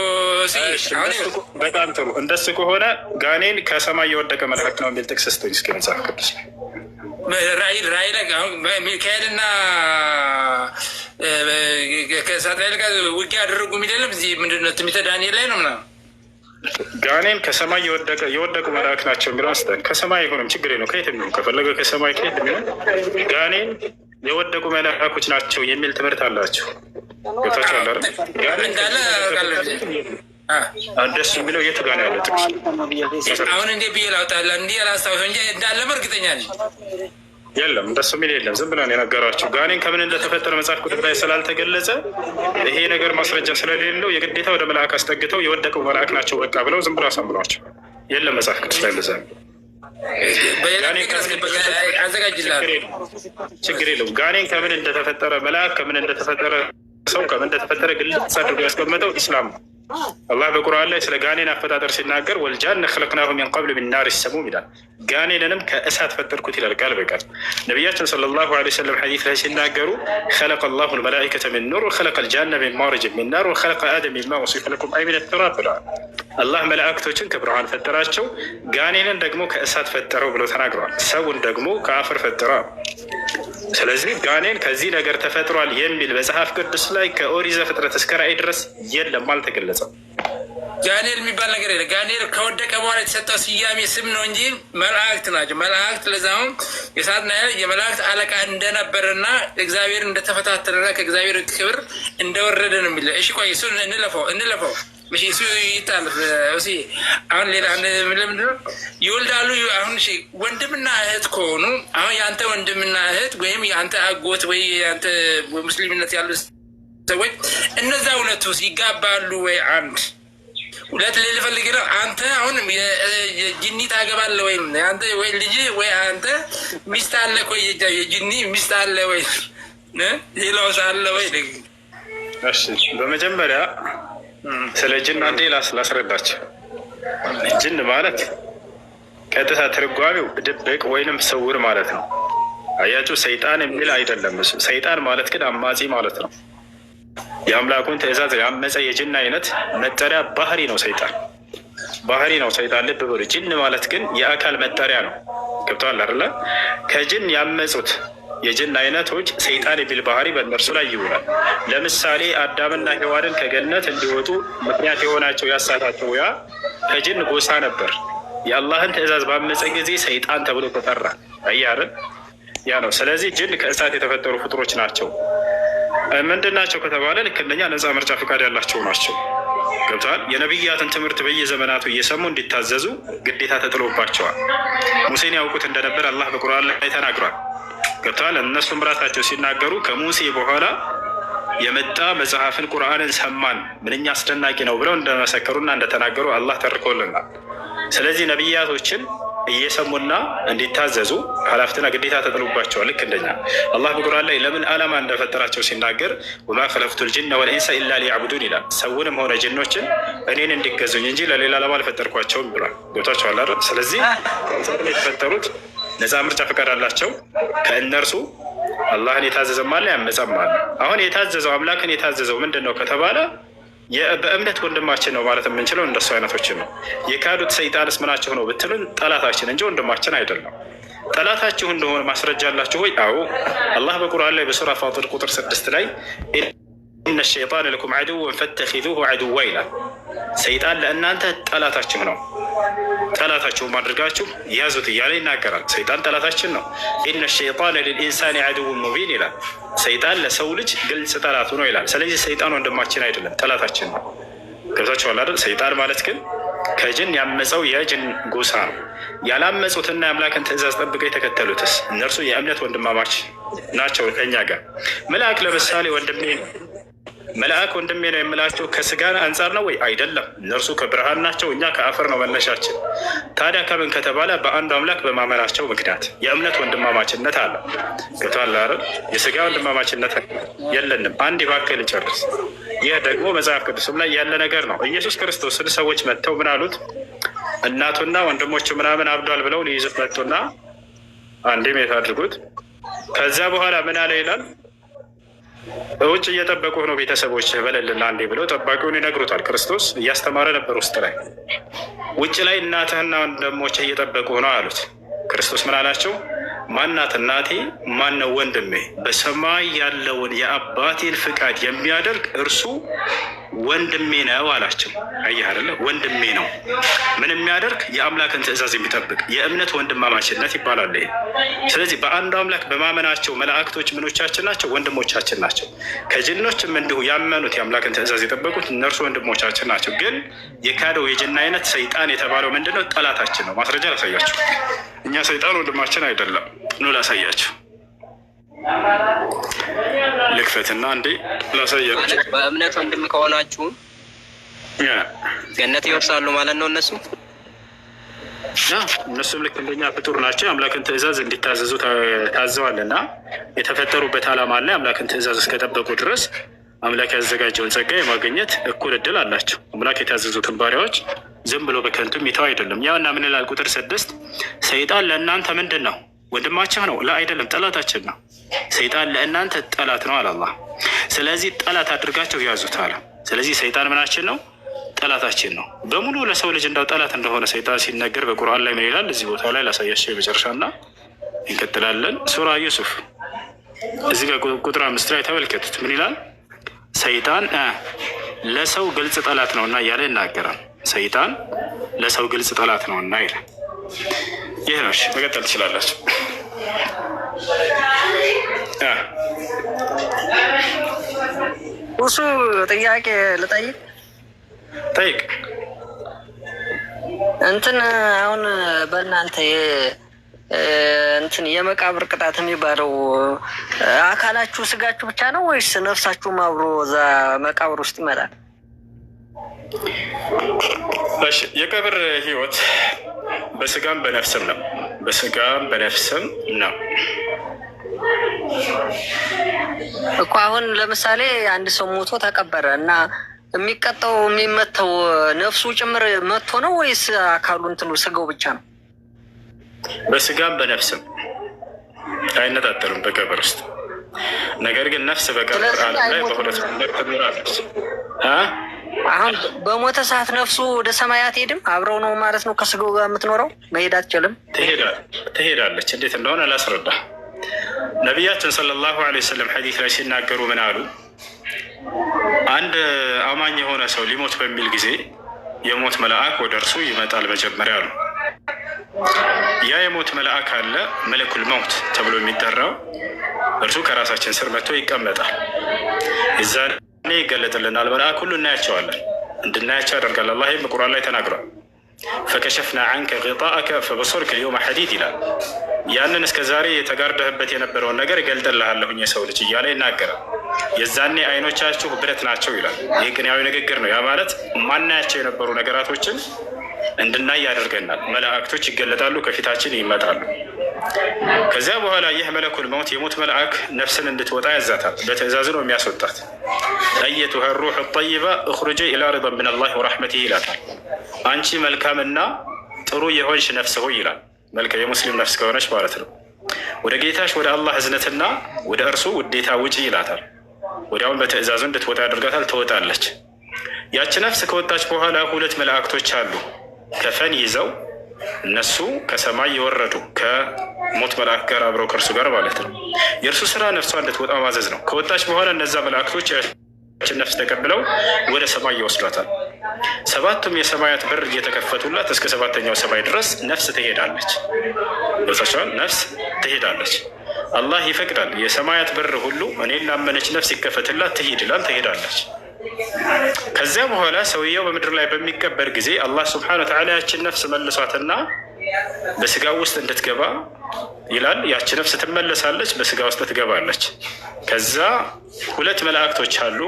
በጣም ጥሩ። እንደሱ ከሆነ ጋኔን ከሰማይ የወደቀ መላእክት ነው የሚል ጥቅስ ስጡኝ እስኪ መጽሐፍ ቅዱስ ራእይ ላይ ሚካኤልና ከሳጥናኤል ጋር ውጊያ ያደረጉ የሚደለም እዚህ ምንድን ነው ትንቢተ ዳንኤል ላይ ነው ምናምን ጋኔን ከሰማይ የወደቁ መላእክት ናቸው የሚለውን ስጠን። ከሰማይ አይሆንም፣ ችግር ነው። ከየት የሚሆን ከፈለገ ከሰማይ ከየት የሚሆን ጋኔን የወደቁ መላእክቶች ናቸው የሚል ትምህርት አላቸው። ገብታቸው አለ እንዳለ ደስ የሚለው የቱ ጋር ነው ያለ ጥቅስ? አሁን እንዴ ብዬ ላውጣላ እንዲህ ያላስታውሰው እንጂ እንዳለም እርግጠኛ ነኝ። የለም እንደሱ የሚል የለም። ዝም ብለን የነገሯቸው ጋኔን ከምን እንደተፈጠረ መጽሐፍ ቅዱስ ላይ ስላልተገለጸ ይሄ ነገር ማስረጃ ስለሌለው የግዴታ ወደ መልአክ አስጠግተው የወደቁ መልአክ ናቸው በቃ ብለው ዝም ብሎ አሳምኗቸው። የለም መጽሐፍ ቅዱስ ላይ ለዛ ችግር የለም። ጋኔን ከምን እንደተፈጠረ መልአክ ከምን እንደተፈጠረ ሰው ከምን እንደተፈጠረ ግልጽ አድርጎ ያስቀመጠው ኢስላም ነው። አላህ በቁርአን ላይ ስለ ጋኔን አፈጣጠር ሲናገር ወልጃነ ኸለቅናሁ ሚን ቀብል ሚን ናሪ ሰሙም ይላል። ጋኔንንም ከእሳት ፈጠርኩት ይላል ቃል በቃል። ነቢያችን ሰለላሁ ዐለይሂ ወሰለም ሐዲስ ላይ ሲናገሩ ኸለቀ ላሁ ልመላኢከተ ሚን ኑር ወኸለቀ ልጃነ ሚን ማሪጅ ሚን ናር ወኸለቀ አደም ሚማ ወሲፈ ለኩም አይ ሚን ተራብ ብለዋል። አላህ መላእክቶችን ከብርሃን ፈጠራቸው፣ ጋኔንን ደግሞ ከእሳት ፈጠረው ብለው ተናግረዋል። ሰውን ደግሞ ከአፈር ፈጠረው። ስለዚህ ጋኔን ከዚህ ነገር ተፈጥሯል የሚል መጽሐፍ ቅዱስ ላይ ከኦሪት ዘፍጥረት እስከ ራእይ ድረስ የለም፣ አልተገለጸም። ጋኔል የሚባል ነገር የለም። ጋኔል ከወደቀ በኋላ የተሰጠው ስያሜ ስም ነው እንጂ መላእክት ናቸው። መላእክት ለዛውም የሳጥናኤል የመላእክት አለቃ እንደነበረና እግዚአብሔር እንደተፈታተነና ከእግዚአብሔር ክብር እንደወረደ ነው የሚለው። እሺ ቆይ እሱን እንለፈው። እሱ ይጣልፍ። አሁን ሌላ ለምንድን ነው ይወልዳሉ? አሁን ወንድምና እህት ከሆኑ አሁን የአንተ ወንድምና እህት ወይም የአንተ አጎት ወይ የአንተ ሙስሊምነት ያሉ ሰዎች እነዛ ሁለቱ ይጋባሉ ወይ? አንድ ሁለት ልፈልግ ነው። አንተ አሁን የጅኒ ታገባለህ ወይም አንተ ወይ ልጅ ወይ አንተ ሚስት አለ ወይ? የጅኒ ሚስት አለ ወይ? ሌላው አለ ወይ? እሺ በመጀመሪያ ስለ ጅን አንዴ ላስረዳቸው። ጅን ማለት ቀጥታ ትርጓሜው ድብቅ ወይንም ስውር ማለት ነው። አያችሁ፣ ሰይጣን የሚል አይደለም። ሰይጣን ማለት ግን አማጺ ማለት ነው። የአምላኩን ትእዛዝ ያመፀ የጅን አይነት መጠሪያ ባህሪ ነው። ሰይጣን ባህሪ ነው። ሰይጣን ልብ በሉ። ጅን ማለት ግን የአካል መጠሪያ ነው። ገብተዋል አይደለ? ከጅን ያመፁት የጅን አይነቶች ሰይጣን የሚል ባህሪ በእነርሱ ላይ ይውላል። ለምሳሌ አዳምና ሔዋንን ከገነት እንዲወጡ ምክንያት የሆናቸው ያሳታቸው ያ ከጅን ጎሳ ነበር። የአላህን ትእዛዝ ባመፀ ጊዜ ሰይጣን ተብሎ ተጠራ። አያርን ያ ነው። ስለዚህ ጅን ከእሳት የተፈጠሩ ፍጡሮች ናቸው። ምንድን ናቸው ከተባለ ልክ እንደኛ ነፃ ምርጫ ፈቃድ ያላቸው ናቸው። ገብተዋል። የነቢያትን ትምህርት በየዘመናቱ እየሰሙ እንዲታዘዙ ግዴታ ተጥሎባቸዋል። ሙሴን ያውቁት እንደነበር አላህ በቁርአን ላይ ተናግሯል። ገብተዋል። እነሱም ራሳቸው ሲናገሩ ከሙሴ በኋላ የመጣ መጽሐፍን ቁርአንን ሰማን ምንኛ አስደናቂ ነው ብለው እንደመሰከሩና እንደተናገሩ አላህ ተርኮልናል። ስለዚህ ነቢያቶችን እየሰሙና እንዲታዘዙ ኃላፊነትና ግዴታ ተጥሎባቸዋል። ልክ እንደኛ አላህ በቁርአን ላይ ለምን ዓላማ እንደፈጠራቸው ሲናገር ወማ ኸለቅቱል ጂነ ወልኢንሰ ኢላ ሊያዕቡዱን ይላል። ሰውንም ሆነ ጅኖችን እኔን እንዲገዙኝ እንጂ ለሌላ ዓላማ አልፈጠርኳቸውም ብሏል። ገብቷቸዋል አይደል? ስለዚህ የተፈጠሩት ነፃ ምርጫ ፈቃድ አላቸው። ከእነርሱ አላህን የታዘዘም አለ ያመፀም አለ። አሁን የታዘዘው አምላክን የታዘዘው ምንድን ነው ከተባለ በእምነት ወንድማችን ነው ማለት የምንችለው እንደሱ አይነቶችን ነው። የካዱት ሰይጣንስ ምናቸው ነው ብትሉን ጠላታችን እንጂ ወንድማችን አይደለም። ጠላታችሁ እንደሆነ ማስረጃ አላችሁ ወይ? አዎ። አላህ በቁርአን ላይ በሱራ ፋጢር ቁጥር 6 ላይ ኢነ ሸይጣነ ለኩም ዐዱወን ፈተኺዙሁ ዐዱዋ ይላል። ሰይጣን ለእናንተ ጠላታችሁ ነው፣ ጠላታችሁም አድርጋችሁ ያዙት እያለ ይናገራል። ሰይጣን ጠላታችን ነው። ኢነ ሸይጣነ ሊልኢንሳኒ ዐዱውን ሙቢን ይላል። ሰይጣን ለሰው ልጅ ግልጽ ጠላቱ ነው ይላል። ስለዚህ ሰይጣን ወንድማችን አይደለም፣ ጠላታችን ነው። ገብታችኋል አይደል? ሰይጣን ማለት ግን ከጅን ያመፀው የጅን ጎሳ ነው። ያላመፁትና የአምላክን ትእዛዝ ጠብቀው የተከተሉትስ እነርሱ የእምነት ወንድማማች ናቸው ከኛ ጋር። መልአክ ለምሳሌ ወንድሜ ነው። መልአክ ወንድሜ ነው የምላቸው ከስጋ አንጻር ነው ወይ? አይደለም። እነርሱ ከብርሃን ናቸው፣ እኛ ከአፈር ነው መነሻችን። ታዲያ ከምን ከተባለ በአንዱ አምላክ በማመናቸው ምክንያት የእምነት ወንድማማችነት አለ። ገብቶሃል አይደል? የስጋ ወንድማማችነት የለንም። አንድ ባክል ጨርስ። ይህ ደግሞ መጽሐፍ ቅዱስም ላይ ያለ ነገር ነው። ኢየሱስ ክርስቶስን ሰዎች መጥተው ምን አሉት? እናቱና ወንድሞቹ ምናምን አብዷል ብለው ሊይዙት መጡና አንዴ ሜት አድርጉት። ከዛ በኋላ ምን አለ ይላል? በውጭ እየጠበቁ ነው ቤተሰቦች በለልና አንዴ ብለው ጠባቂውን ይነግሩታል። ክርስቶስ እያስተማረ ነበር ውስጥ ላይ። ውጭ ላይ እናትህና ወንድሞች እየጠበቁ ነው አሉት። ክርስቶስ ምን አላቸው? ማናት እናቴ? ማነው ወንድሜ? በሰማይ ያለውን የአባቴን ፍቃድ የሚያደርግ እርሱ ወንድሜ ነው አላቸው። አየህ አይደለ? ወንድሜ ነው። ምን የሚያደርግ? የአምላክን ትእዛዝ የሚጠብቅ የእምነት ወንድማማችነት ይባላል ይሄ። ስለዚህ በአንዱ አምላክ በማመናቸው መላእክቶች ምኖቻችን ናቸው? ወንድሞቻችን ናቸው። ከጅኖችም እንዲሁ ያመኑት የአምላክን ትእዛዝ የጠበቁት እነርሱ ወንድሞቻችን ናቸው። ግን የካደው የጅን አይነት ሰይጣን የተባለው ምንድነው? ጠላታችን ነው። ማስረጃ ላሳያችሁ። እኛ ሰይጣን ወንድማችን አይደለም። ኑ ላሳያችሁ። ልክፈትና እንዴ ላሳያችሁ። በእምነት ወንድም ከሆናችሁ ገነት ይወርሳሉ ማለት ነው። እነሱም ልክ እንደኛ ፍጡር ናቸው። የአምላክን ትእዛዝ እንዲታዘዙ ታዘዋልና የተፈጠሩበት ዓላማ አለ። የአምላክን ትእዛዝ እስከጠበቁ ድረስ አምላክ ያዘጋጀውን ጸጋ የማግኘት እኩል እድል አላቸው። አምላክ የታዘዙትን ባሪያዎች ዝም ብሎ በከንቱ የሚተው አይደለም። ያውና ምን ይላል? ቁጥር 6 ሰይጣን ለእናንተ ምንድን ነው? ወንድማችሁ ነው? አይደለም፣ ጠላታችን ነው። ሰይጣን ለእናንተ ጠላት ነው አለ አላህ። ስለዚህ ጠላት አድርጋቸው ያዙት አለ። ስለዚህ ሰይጣን ምናችን ነው? ጠላታችን ነው። በሙሉ ለሰው ልጅ እንዳው ጠላት እንደሆነ ሰይጣን ሲነገር በቁርአን ላይ ምን ይላል? እዚህ ቦታ ላይ ላሳያቸው የመጨረሻና እንቀጥላለን። ሱራ ዩሱፍ እዚህ ጋር ቁጥር 5 ላይ ተመልከቱት። ምን ይላል? ሰይጣን ለሰው ግልጽ ጠላት ነውና እያለ ይናገራል። ሰይጣን ለሰው ግልጽ ጠላት ነውና ይላል። ይህ ነው። መቀጠል ትችላላችሁ። እሱ ጥያቄ ልጠይቅ? ጠይቅ። እንትን አሁን በእናንተ እንትን የመቃብር ቅጣት የሚባለው አካላችሁ ስጋችሁ ብቻ ነው ወይስ ነፍሳችሁም አብሮ እዛ መቃብር ውስጥ ይመጣል? እሺ፣ የቀብር ህይወት በስጋም በነፍስም ነው። በስጋም በነፍስም ነው እኮ። አሁን ለምሳሌ አንድ ሰው ሞቶ ተቀበረ እና የሚቀጣው የሚመተው ነፍሱ ጭምር መጥቶ ነው ወይስ አካሉ እንትኑ ስጋው ብቻ ነው? በስጋም በነፍስም አይነጣጠሉም በቀብር ውስጥ። ነገር ግን ነፍስ በቀብር ዓለም ላይ በሁለት መንገድ ትኖራለች። አሁን በሞተ ሰዓት ነፍሱ ወደ ሰማይ አትሄድም? አብረው ነው ማለት ነው ከስጋው ጋር የምትኖረው? መሄድ አትችልም? ትሄዳለች። እንዴት እንደሆነ ላስረዳ። ነቢያችን ሰለላሁ ዐለይሂ ወሰለም ሐዲስ ላይ ሲናገሩ ምን አሉ? አንድ አማኝ የሆነ ሰው ሊሞት በሚል ጊዜ የሞት መልአክ ወደ እርሱ ይመጣል መጀመሪያ አሉ። ያ የሞት መልአክ አለ መለኩል መውት ተብሎ የሚጠራው እርሱ ከራሳችን ስር መጥቶ ይቀመጣል። የዛኔ ይገለጥልናል። መልአክ ሁሉ እናያቸዋለን፣ እንድናያቸው ያደርጋል። አላህ ይህም በቁርአን ላይ ተናግሯል። ፈከሸፍና ዐንከ ጊጣአከ ፈበሶርከ ልየውመ ሐዲድ ይላል። ያንን እስከ ዛሬ የተጋርደህበት የነበረውን ነገር እገልጥልሃለሁኝ የሰው ልጅ እያለ ይናገራል። የዛኔ አይኖቻችሁ ብረት ናቸው ይላል። ይህ ቅኔያዊ ንግግር ነው። ያ ማለት ማናያቸው የነበሩ ነገራቶችን እንድናይ ያደርገናል። መላእክቶች ይገለጣሉ፣ ከፊታችን ይመጣሉ። ከዚያ በኋላ ይህ መለኩል መውት የሞት መልአክ ነፍስን እንድትወጣ ያዛታል። በትእዛዝ ነው የሚያስወጣት። አየቱሃ ሩሕ ጠይባ እኽሩጂ ኢላ ሪዳን ምን አላህ ወረሕመቲህ ይላታል። አንቺ መልካምና ጥሩ የሆንሽ ነፍስ ሆይ ይላል። መልከ የሙስሊም ነፍስ ከሆነች ማለት ነው። ወደ ጌታሽ ወደ አላህ እዝነትና ወደ እርሱ ውዴታ ውጪ ይላታል። ወዲያውን በትእዛዙ እንድትወጣ ያደርጋታል። ትወጣለች። ያቺ ነፍስ ከወጣች በኋላ ሁለት መላእክቶች አሉ ከፈን ይዘው፣ እነሱ ከሰማይ የወረዱ ከሞት መልአክ ጋር አብረው ከእርሱ ጋር ማለት ነው። የእርሱ ስራ ነፍሷ እንድትወጣ ማዘዝ ነው። ከወጣች በኋላ እነዛ መላእክቶች ያችን ነፍስ ተቀብለው ወደ ሰማይ ይወስዷታል። ሰባቱም የሰማያት በር እየተከፈቱላት እስከ ሰባተኛው ሰማይ ድረስ ነፍስ ትሄዳለች። ቦታቸዋል ነፍስ ትሄዳለች። አላህ ይፈቅዳል። የሰማያት በር ሁሉ እኔን ላመነች ነፍስ ይከፈትላት ትሄድ ይላል። ትሄዳለች። ከዚያ በኋላ ሰውየው በምድር ላይ በሚቀበር ጊዜ አላህ ስብሐነሁ ወተዓላ ያችን ነፍስ መልሷትና በስጋው ውስጥ እንድትገባ ይላል። ያች ነፍስ ትመለሳለች፣ በስጋ ውስጥ ትገባለች። ከዛ ሁለት መላእክቶች አሉ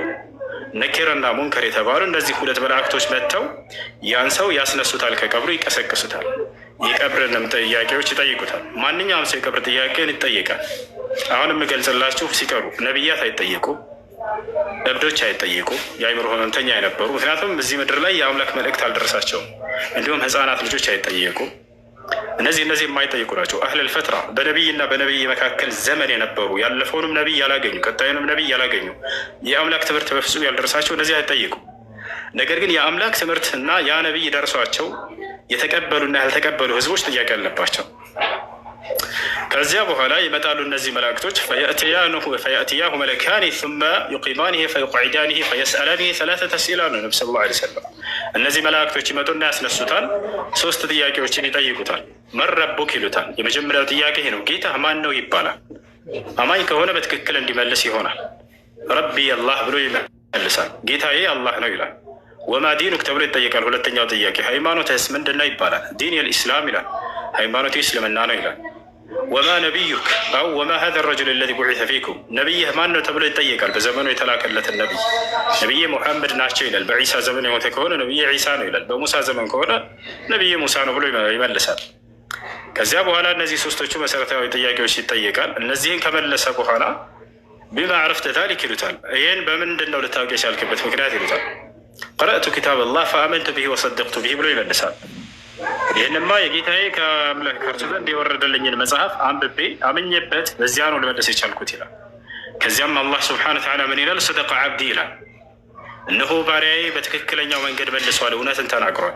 ነኪርና ሙንከር የተባሉ እነዚህ ሁለት መላእክቶች መጥተው ያን ሰው ያስነሱታል፣ ከቀብሩ ይቀሰቅሱታል። የቀብርንም ጥያቄዎች ይጠይቁታል። ማንኛውም ሰው የቀብር ጥያቄን ይጠየቃል። አሁን የምገልጽላችሁ ሲቀሩ ነቢያት አይጠየቁም፣ እብዶች አይጠየቁም፣ የአእምሮ ህመምተኛ የነበሩ ምክንያቱም እዚህ ምድር ላይ የአምላክ መልእክት አልደረሳቸውም። እንዲሁም ህፃናት ልጆች አይጠየቁም። እነዚህ የማይጠይቁ ናቸው። አህለል ፈትራ በነቢይና በነቢይ መካከል ዘመን የነበሩ ያለፈውንም ነቢይ ያላገኙ ቀጣዩንም ነቢይ ያላገኙ የአምላክ ትምህርት በፍጹም ያልደረሳቸው እነዚህ አይጠይቁ። ነገር ግን የአምላክ ትምህርት እና ያ ነቢይ ደርሷቸው የተቀበሉና ያልተቀበሉ ህዝቦች ጥያቄ አለባቸው። ከዚያ በኋላ ይመጣሉ እነዚህ መላእክቶች ፈየእትያሁ መለካኒ ثم يقيمانه فيقعدانه فيسألانه ثلاثة أسئلة ነው ነብዩ ሰለላሁ ዐለይሂ ወሰለም። እነዚህ መላእክቶች ይመጡና ያስነሱታል። 3 ጥያቄዎችን ይጠይቁታል። መን ረቡክ ይሉታል። የመጀመሪያው ጥያቄ ይሄ ነው፣ ጌታ ማን ነው ይባላል። አማኝ ከሆነ በትክክል እንዲመልስ ይሆናል። ረቢ አላህ ብሎ ይመልሳል። ጌታዬ አላህ ነው ይላል። ወማ ዲኑክ ተብሎ ይጠየቃል። ሁለተኛው ጥያቄ ሃይማኖትስ ምንድን ነው ይባላል። ዲን የልእስላም ይላል። ሃይማኖት እስልምና ነው ይላል። ወማ ነቢዩክ አው ወማ ሀዛ ረጁል ለዚ ቡዒሰ ፊኩም ነቢይህ ማን ነው ተብሎ ይጠየቃል። በዘመኑ የተላከለትን ነቢይ ነቢይ ሙሐመድ ናቸው ይላል። በዒሳ ዘመን የሞተ ከሆነ ነቢይ ዒሳ ነው ይላል። በሙሳ ዘመን ከሆነ ነቢይ ሙሳ ነው ብሎ ይመልሳል። ከዚያ በኋላ እነዚህ 3ቶቹ መሰረታዊ ጥያቄዎች ይጠየቃል። እነዚህን ከመለሰ በኋላ ቢማ ዐረፍተ ዛሊክ ይሉታል። ይህን በምንድን ነው ልታውቅ የቻልክበት ምክንያት ይሉታል። ቀረእቱ ኪታብ አላህ ፈአመንቱ ብሂ ወሰደቅቱ ብሂ ብሎ ይመልሳል። ይህንማ የጌታዬ ከእርሱ ዘንድ የወረደልኝን መጽሐፍ አንብቤ አምኜበት በዚያ ነው ልመለስ የቻልኩት ይላል። ከዚያም አላህ ስብሐነሁ ወተዓላ ምን ይላል? ሰደቀ ዓብዲ ይላል። እነሆ ባሪያዬ በትክክለኛው መንገድ መልሷል፣ እውነትን ተናግሯል።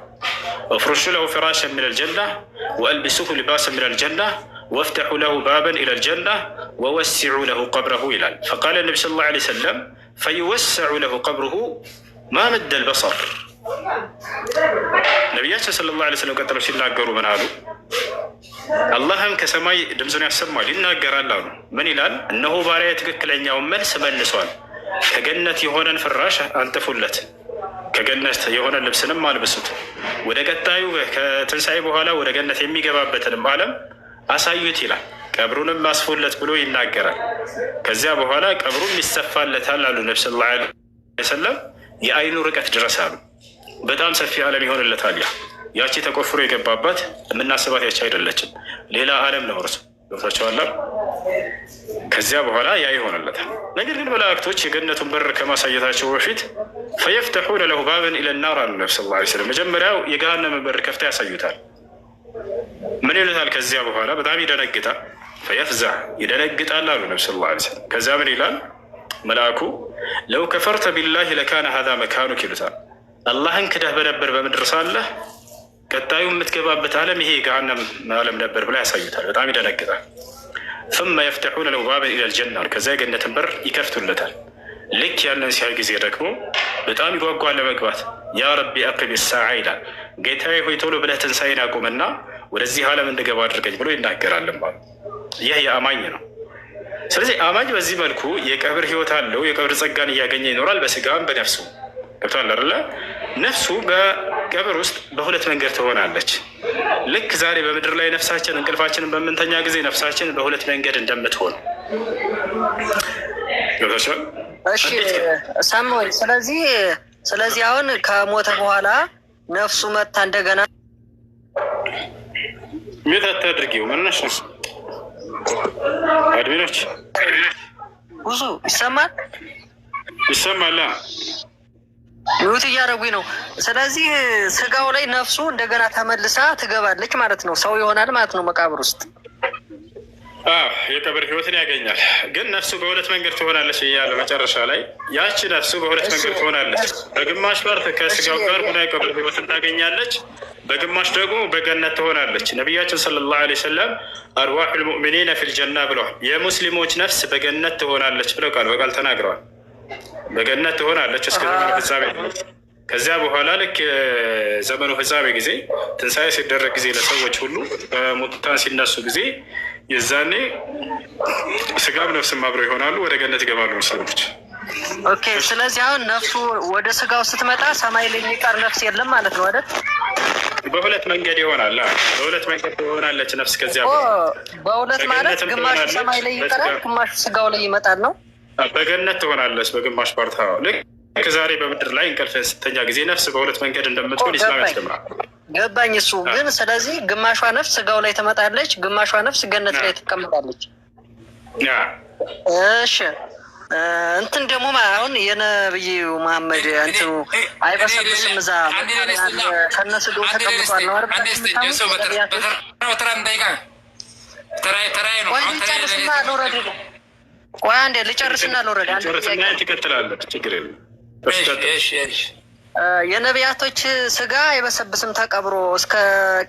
ወፍሩሹ ለሁ ፍራሸን ሚነል ጀና ወአልቢሱሁ ሊባሰን ሚነል ጀና ወፍተሑ ለሁ ባበን ኢለል ጀና ወወሲዑ ለሁ ቀብረሁ ይላል። ፈቃለ ነቢ ሰለላሁ ዐለይሂ ወሰለም ፈዩወሰዑ ለሁ ቀብሩሁ ማ መደል በሰር። ነቢያችን ሰለላሁ ዐለይሂ ወሰለም ቀጥለው ሲናገሩ ምን አሉ? አላህም ከሰማይ ድምፁን ያሰማል ይናገራል አሉ። ምን ይላል? እነሆ ባሪያ ትክክለኛውን መልስ መልሷል። ከገነት የሆነን ፍራሽ አንጥፉለት፣ ከገነት የሆነ ልብስንም አልብሱት፣ ወደ ቀጣዩ ከትንሣኤ በኋላ ወደ ገነት የሚገባበትንም ዓለም አሳዩት ይላል። ቀብሩንም አስፉለት ብሎ ይናገራል። ከዚያ በኋላ ቀብሩም ይሰፋለታል አሉ ነቢ ሰለላሁ ዐለይሂ ወሰለም። የአይኑ ርቀት ድረስ አሉ። በጣም ሰፊ ዓለም ይሆንለታል። ያቺ ተቆፍሮ የገባባት የምናስባት ያቺ አይደለችም፣ ሌላ ዓለም ነው እርሱ። ገብታችኋል? ከዚያ በኋላ ያ ይሆንለታል። ነገር ግን መላእክቶች የገነቱን በር ከማሳየታቸው በፊት ፈየፍተሑነ ለሁ ባበን ኢለናር አሉ ነቢ ሰለላሁ ዐለይሂ ወሰለም። መጀመሪያው የገሃነምን በር ከፍታ ያሳዩታል። ምን ይሉታል? ከዚያ በኋላ በጣም ይደነግጣል። ፈየፍዛዕ ይደነግጣል አሉ ነቢ ሰለላሁ ዐለይሂ ወሰለም። ከዚያ ምን ይላል መልአኩ? ለው ከፈርተ ቢላሂ ለካነ ሀዛ መካኑክ ይሉታል። አላህን ክደህ በነበር በምድር ሳለህ ቀጣዩ የምትገባበት ዓለም ይሄ የገሃነም ዓለም ነበር ብላ ያሳዩታል። በጣም ይደነግጣል። ثم يفتحون له بابا الى الجنه ከዚያ የገነትን በር ይከፍቱለታል። ልክ ያንን ሲያይ ጊዜ ደግሞ በጣም ይጓጓል ለመግባት። ያ ረቢ አቅም الساعة ይላል። ጌታዬ ሆይ ቶሎ ብለህ ትንሣኤን አቁምና ወደዚህ ዓለም እንድገባ አድርገኝ ብሎ ይናገራል። ይህ የአማኝ ነው። ስለዚህ አማኝ በዚህ መልኩ የቀብር ህይወት አለው። የቀብር ጸጋን እያገኘ ይኖራል፣ በስጋም በነፍሱ። ገብቷል አይደለ? ነፍሱ በቀብር ውስጥ በሁለት መንገድ ትሆናለች። ልክ ዛሬ በምድር ላይ ነፍሳችን እንቅልፋችንን በምንተኛ ጊዜ ነፍሳችን በሁለት መንገድ እንደምትሆን ገብቷል። እሺ ሳሙኤል፣ ስለዚህ አሁን ከሞተ በኋላ ነፍሱ መታ እንደገና ምን ታደርጊው? መነሽ አድሚኖች ብዙ ይሰማል ይሁት እያደረጉኝ ነው። ስለዚህ ስጋው ላይ ነፍሱ እንደገና ተመልሳ ትገባለች ማለት ነው። ሰው ይሆናል ማለት ነው መቃብር ውስጥ። የቀብር ህይወትን ያገኛል። ግን ነፍሱ በሁለት መንገድ ትሆናለች እያለ መጨረሻ ላይ ያቺ ነፍሱ በሁለት መንገድ ትሆናለች። በግማሽ በር ከስጋው ጋር ሆና የቀብር ህይወትን ታገኛለች፣ በግማሽ ደግሞ በገነት ትሆናለች። ነቢያችን ሰለላሁ ዐለይሂ ወሰለም አርዋሑል ሙእሚኒነ ፊል ጀና ብለዋል። የሙስሊሞች ነፍስ በገነት ትሆናለች ብለው ቃል በቃል ተናግረዋል። በገነት ትሆናለች እስከ ዘመኑ ፍጻሜ። ከዚያ በኋላ ልክ ዘመኑ ፍጻሜ ጊዜ ትንሣኤ ሲደረግ ጊዜ ለሰዎች ሁሉ ሙታን ሲነሱ ጊዜ የዛኔ ስጋም ነፍስም አብረው ይሆናሉ፣ ወደ ገነት ይገባሉ ሰዎች። ኦኬ። ስለዚህ አሁን ነፍሱ ወደ ስጋው ስትመጣ ሰማይ ላይ የሚቀር ነፍስ የለም ማለት ነው አይደል? በሁለት መንገድ ይሆናል። በሁለት መንገድ ትሆናለች ነፍስ። ከዚያ በሁለት ማለት ግማሹ ሰማይ ላይ ይቀራል፣ ግማሹ ስጋው ላይ ይመጣል ነው። በገነት ትሆናለች በግማሽ ፓርታ። ልክ ዛሬ በምድር ላይ እንቅልፍን ስተኛ ጊዜ ነፍስ በሁለት መንገድ እንደምትሆን ኢስላም ያስተምራል። ገባኝ እሱ ግን ስለዚህ ግማሿ ነፍስ ስጋው ላይ ትመጣለች፣ ግማሿ ነፍስ ገነት ላይ ትቀመጣለች። ያ እሺ እንትን ደግሞ አሁን የነብዩ መሐመድ እንትኑ አይበሰብስም። እዛ ከነሱ ዶ ተቀምጧል ነው አይደል? ቆይ አንዴ ልጨርስና ልውረድ። ትቀጥላለህ፣ ችግር የለም። የነቢያቶች ስጋ አይበሰብስም ተቀብሮ እስከ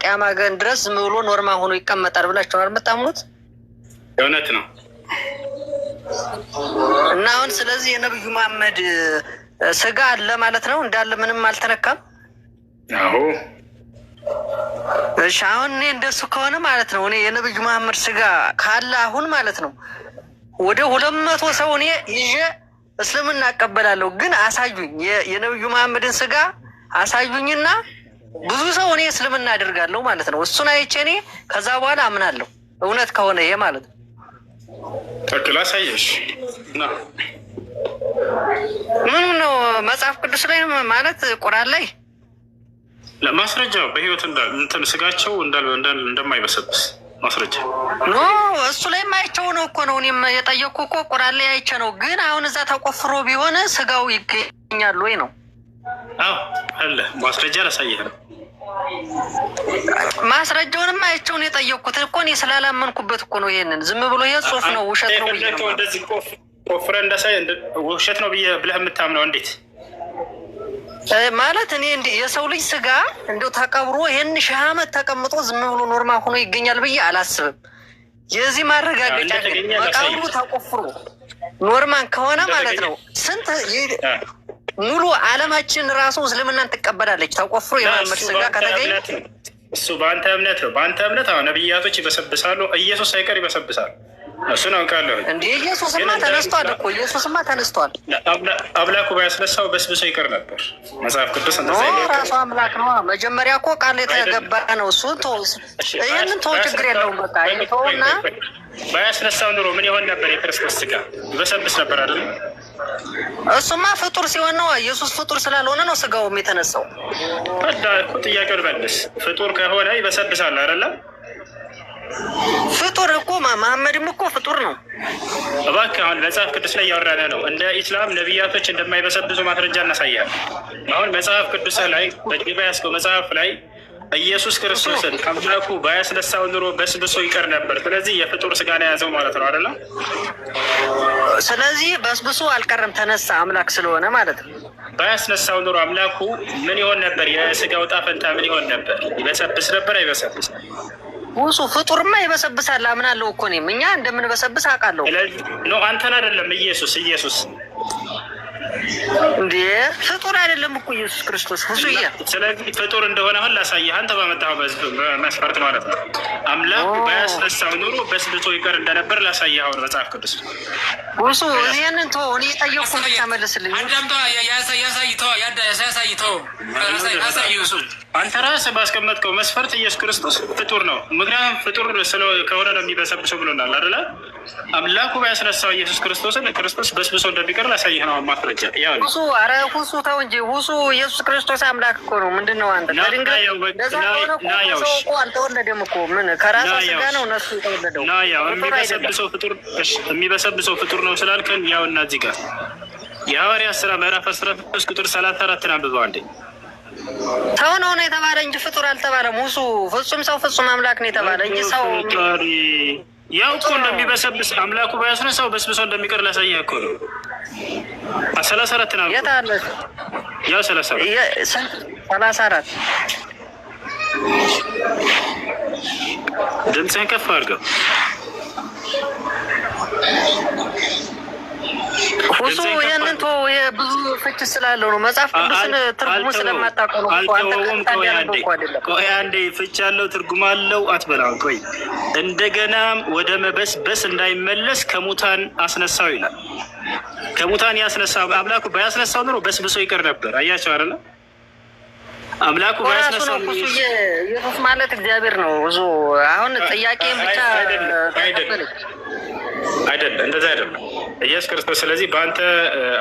ቂያማ ቀን ድረስ ዝም ብሎ ኖርማ ሆኖ ይቀመጣል ብላችኋል የምታምኑት? እውነት ነው። እና አሁን ስለዚህ የነብዩ መሐመድ ስጋ አለ ማለት ነው እንዳለ ምንም አልተነካም? አዎ። እሺ አሁን እኔ እንደሱ ከሆነ ማለት ነው እኔ የነብዩ መሐመድ ስጋ ካለ አሁን ማለት ነው ወደ 200 ሰው እኔ ይዤ እስልምና እቀበላለሁ። ግን አሳዩኝ፣ የነብዩ መሐመድን ስጋ አሳዩኝና ብዙ ሰው እኔ እስልምና አደርጋለሁ ማለት ነው። እሱን አይቼ እኔ ከዛ በኋላ አምናለሁ እውነት ከሆነ ይሄ ማለት ነው። ተክል አሳየሽ እና ምን ነው መጽሐፍ ቅዱስ ላይ ማለት ቁርአን ላይ ማስረጃው በህይወት እንትን ስጋቸው እንደማይበሰብስ ማስረጃ ኖ እሱ ላይ ማይቸው ነው እኮ ነው እኔም የጠየቅኩ እኮ ቁርአን ላይ አይቼ ነው። ግን አሁን እዛ ተቆፍሮ ቢሆን ስጋው ይገኛል ወይ ነው? አዎ አለ ማስረጃ ላሳየህ ነው። ማስረጃውንም አይቼውን የጠየቅኩት እኮ እኔ ስላላመንኩበት እኮ ነው። ይሄንን ዝም ብሎ ይሄ ጽሁፍ ነው ውሸት ነው ብዬ ነው እንደዚህ ቆፍረ እንዳሳይ ውሸት ነው ብለህ የምታምነው እንዴት ማለት እኔ የሰው ልጅ ስጋ እንደው ተቀብሮ ይሄን 1000 ዓመት ተቀምጦ ዝም ብሎ ኖርማ ሆኖ ይገኛል ብዬ አላስብም። የዚህ ማረጋገጫ መቃብሩ ተቆፍሮ ኖርማን ከሆነ ማለት ነው ስንት ሙሉ ዓለማችን ራሱ እስልምናን ትቀበላለች ተቆፍሮ የመሐመድ ስጋ ከተገኘ። እሱ በአንተ እምነት ነው። በአንተ እምነት አሁን ነብያቶች ይበሰብሳሉ፣ ኢየሱስ ሳይቀር ይበሰብሳል። እሱን አውቃለሁ እንዴ። ኢየሱስማ ተነስቷል እኮ ኢየሱስማ ተነስቷል። አምላኩ ባያስነሳው በስብሶ ይቀር ነበር። መጽሐፍ ቅዱስ እንደዛ ይላል። ራሱ አምላክ ነው። መጀመሪያ እኮ ቃል የተገባ ነው። እሱን ተው፣ ይሄንን ተው፣ ችግር የለውም። በቃ ይተውና ባያስነሳው ኑሮ ምን ይሆን ነበር? የክርስቶስ ስጋ ይበሰብስ ነበር አይደል? እሱማ ፍጡር ሲሆን ነው። ኢየሱስ ፍጡር ስላልሆነ ነው ስጋውም የተነሳው። ታዲያ ጥያቄውን መልስ። ፍጡር ከሆነ ይበሰብሳል አይደለም? ፍጡር እኮ መሐመድም እኮ ፍጡር ነው። እባክህ አሁን መጽሐፍ ቅዱስ ላይ ያወራነ ነው። እንደ ኢስላም ነቢያቶች እንደማይበሰብሱ ማስረጃ እናሳያለን። አሁን መጽሐፍ ቅዱስ ላይ በጅባ ያስከው መጽሐፍ ላይ ኢየሱስ ክርስቶስን አምላኩ ባያስነሳው ኑሮ በስብሶ ይቀር ነበር። ስለዚህ የፍጡር ስጋ ነው የያዘው ማለት ነው አይደለም? ስለዚህ በስብሶ አልቀረም፣ ተነሳ አምላክ ስለሆነ ማለት ነው። ባያስነሳው ኑሮ አምላኩ ምን ይሆን ነበር? የስጋው ዕጣ ፈንታ ምን ይሆን ነበር? ይበሰብስ ነበር አይበሰብስ? ውሱ ፍጡርማ ይበሰብሳል አምናለሁ እኮ እኔም እኛ እንደምንበሰብስ አውቃለሁ። ኖ አንተን አይደለም ኢየሱስ እንዴ ፍጡር አይደለም እኮ ኢየሱስ ክርስቶስ ሁሉዬ። ስለዚህ ፍጡር እንደሆነ አሁን ላሳየህ አንተ ባመጣኸው መስፈርት ማለት ነው። አምላኩ ባያስነሳው ኑሮ በስብሶ ይቀር እንደነበር ላሳየህ አሁን መጽሐፍ ቅዱስ ውሱ። ይሄንን ተው፣ እኔ የጠየቅኩህን ብቻ መልስልኝ። አንተ ራስህ ባስቀመጥከው መስፈርት ኢየሱስ ክርስቶስ ፍጡር ነው። ምክንያቱም ፍጡር ከሆነ ነው የሚበሰብሰው ብሎናል አይደለ? አምላኩ ባያስነሳው ኢየሱስ ክርስቶስን ክርስቶስ በስብሶ እንደሚቀር ላሳየህ ነው ማስረጃ። ሁሱ ኧረ ሁሱ ተው እንጂ ሁሱ። ኢየሱስ ክርስቶስ አምላክ እኮ ነው። ምንድን ነው አንተ ከድንጋይ ለዛ ሆነ እኮ አልተወለደም እኮ ምን ከራሱ ስጋ ነው እነሱ የተወለደው። ያው የሚበሰብሰው ፍጡር ነው ስላልከን ያው እና እዚህ ጋር የሐዋርያት ሥራ ምዕራፍ 13 ቁጥር 34 አንብበው አንዴ። ሰው ነው የተባለ እንጂ ፍጡር አልተባለም። ሁሱ ፍጹም ሰው ፍጹም አምላክ ነው የተባለ እንጂ ሰው ያው እኮ እንደሚበሰብስ አምላኩ ባያስነሳው በስብሶ እንደሚቀር ላሳየህ እኮ ነው። 34 ነው የታለ? ያው 34 ድምፅህን ከፍ አድርገው። ሁሱ ይህንን ተው፣ ብዙ ፍች ስላለው ነው። መጽሐፍ ቅዱስን ትርጉሙ ስለማታውቀው ነው። ቆይ አንዴ ፍች ያለው ትርጉም አለው አትበላም። ቆይ እንደገናም ወደ መበስበስ እንዳይመለስ ከሙታን አስነሳው ይላል። ከሙታን ያስነሳው አምላኩ ባያስነሳው ኑሮ በስብሶ ይቀር ነበር። አያቸው አይደለ? አምላኩ ባያስነሳው ኑሮ ኢየሱስ ማለት እግዚአብሔር ነው። ብዙ አሁን ጥያቄን ብቻ አይደለም፣ እንደዛ አይደለም ኢየሱስ ክርስቶስ። ስለዚህ በአንተ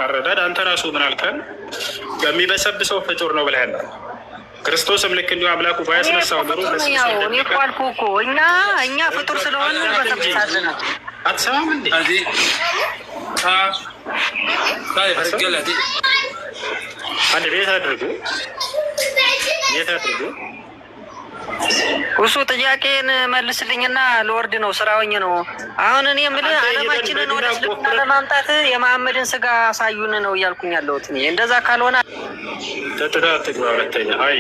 አረዳድ አንተ ራሱ ምን አልከን? በሚበሰብሰው ፍጡር ነው ብለሃል። ክርስቶስም ልክ እንዲሁ አምላኩ ባያስነሳው ኑሮ እኔ እኮ አልኩህ እኮ እኛ ፍጡር ስለሆነ በሰብሳለን። አትሰማም እንዴ? አንድ ቤት አድርጉ እሱ ጥያቄን መልስልኝና ለወርድ ነው ስራውኝ ነው። አሁን እኔ የምልህ ዓለማችንን ወደ እስልምና ለማምጣት የመሐመድን ስጋ አሳዩን ነው እያልኩኝ ያለሁት። እንደዛ ካልሆነ ተጥታ ትግባ። ሁለተኛ አይ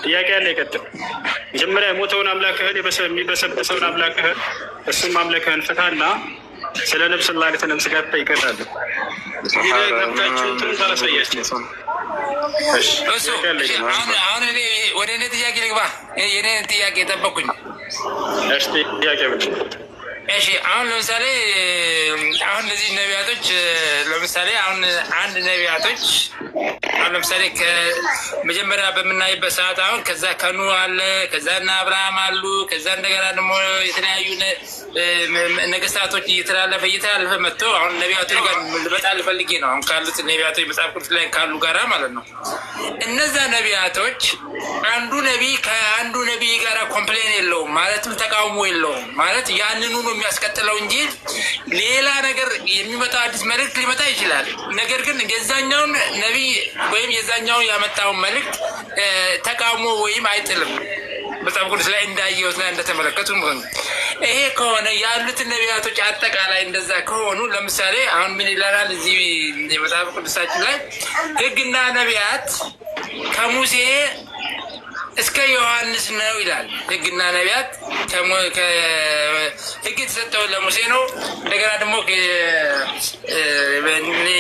ጥያቄ ያለ ይቀጥል። መጀመሪያ የሞተውን አምላክህን የሚበሰብሰውን አምላክህን እሱም አምላክህን ፍታና ስለ ነብስ ላ ለተነብስ ጋር ትጠይቀናለህ። ገብታችሁ ጥሩ ታሳያችሁ። አሁን ወደ እኔ ጥያቄ ልግባ። የኔን ጥያቄ ጠበቁኝ። ጥያቄ እሺ አሁን ለምሳሌ አሁን እነዚህ ነቢያቶች ለምሳሌ አሁን አንድ ነቢያቶች አሁን ለምሳሌ ከመጀመሪያ በምናይበት ሰዓት አሁን ከዛ ከኑ አለ፣ ከዛ እና አብርሃም አሉ፣ ከዛ እንደገና ደግሞ የተለያዩ ነገስታቶች እየተላለፈ መጥቶ አሁን ነቢያቶች ጋር ልመጣል ፈልጌ ነው። አሁን ካሉት ነቢያቶች መጽሐፍ ቅዱስ ላይ ካሉ ጋራ ማለት ነው። እነዛ ነቢያቶች አንዱ ነቢይ ከአንዱ ነቢይ ጋራ ኮምፕሌን የለውም ማለትም ተቃውሞ የለውም ማለት ያንኑ ነው የሚያስቀጥለው እንጂ ሌላ ነገር የሚመጣው አዲስ መልእክት ሊመጣ ይችላል። ነገር ግን የዛኛውን ነቢይ ወይም የዛኛውን ያመጣውን መልእክት ተቃውሞ ወይም አይጥልም። መጽሐፍ ቅዱስ ላይ እንዳየሁት ላይ እንደተመለከቱ ይሄ ከሆነ ያሉትን ነቢያቶች አጠቃላይ እንደዛ ከሆኑ ለምሳሌ አሁን ምን ይላል እዚህ የመጽሐፍ ቅዱሳችን ላይ ሕግና ነቢያት ከሙሴ እስከ ዮሐንስ ነው ይላል። ሕግና ነቢያት ሕግ የተሰጠው ለሙሴ ነው። እንደገና ደግሞ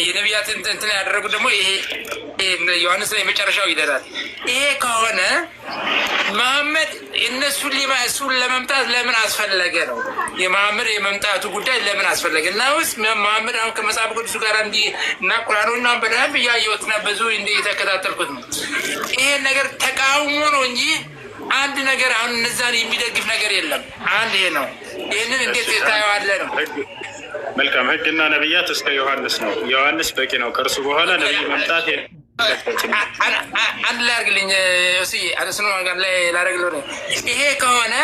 የነቢያት እንትን ያደረጉት ደግሞ ይሄ ዮሐንስ ነው የመጨረሻው ይላል። ይሄ ከሆነ መሐመድ እሱን ለመምጣት ለምን አስፈለገ ነው? የመሐመድ የመምጣቱ ጉዳይ ለምን አስፈለገ? እና ውስጥ መሐመድ አሁን ከመጽሐፍ ቅዱሱ ጋር እንዲህ እና ቁርአኑና በደንብ እያየሁትና ብዙ እንዲህ የተከታተልኩት ነው። ይሄን ነገር ተቃውሞ ነው እንጂ አንድ ነገር አሁን እነዛን የሚደግፍ ነገር የለም። አንድ ይሄ ነው። ይህንን እንዴት ታየዋለህ ነው? መልካም ሕግና ነቢያት እስከ ዮሐንስ ነው። ዮሐንስ በቂ ነው። ከእርሱ በኋላ ነቢይ መምጣት አንድ ላይ አድርግልኝ ስኖ ጋር ላይ ላደርግልህ ነው። ይሄ ከሆነ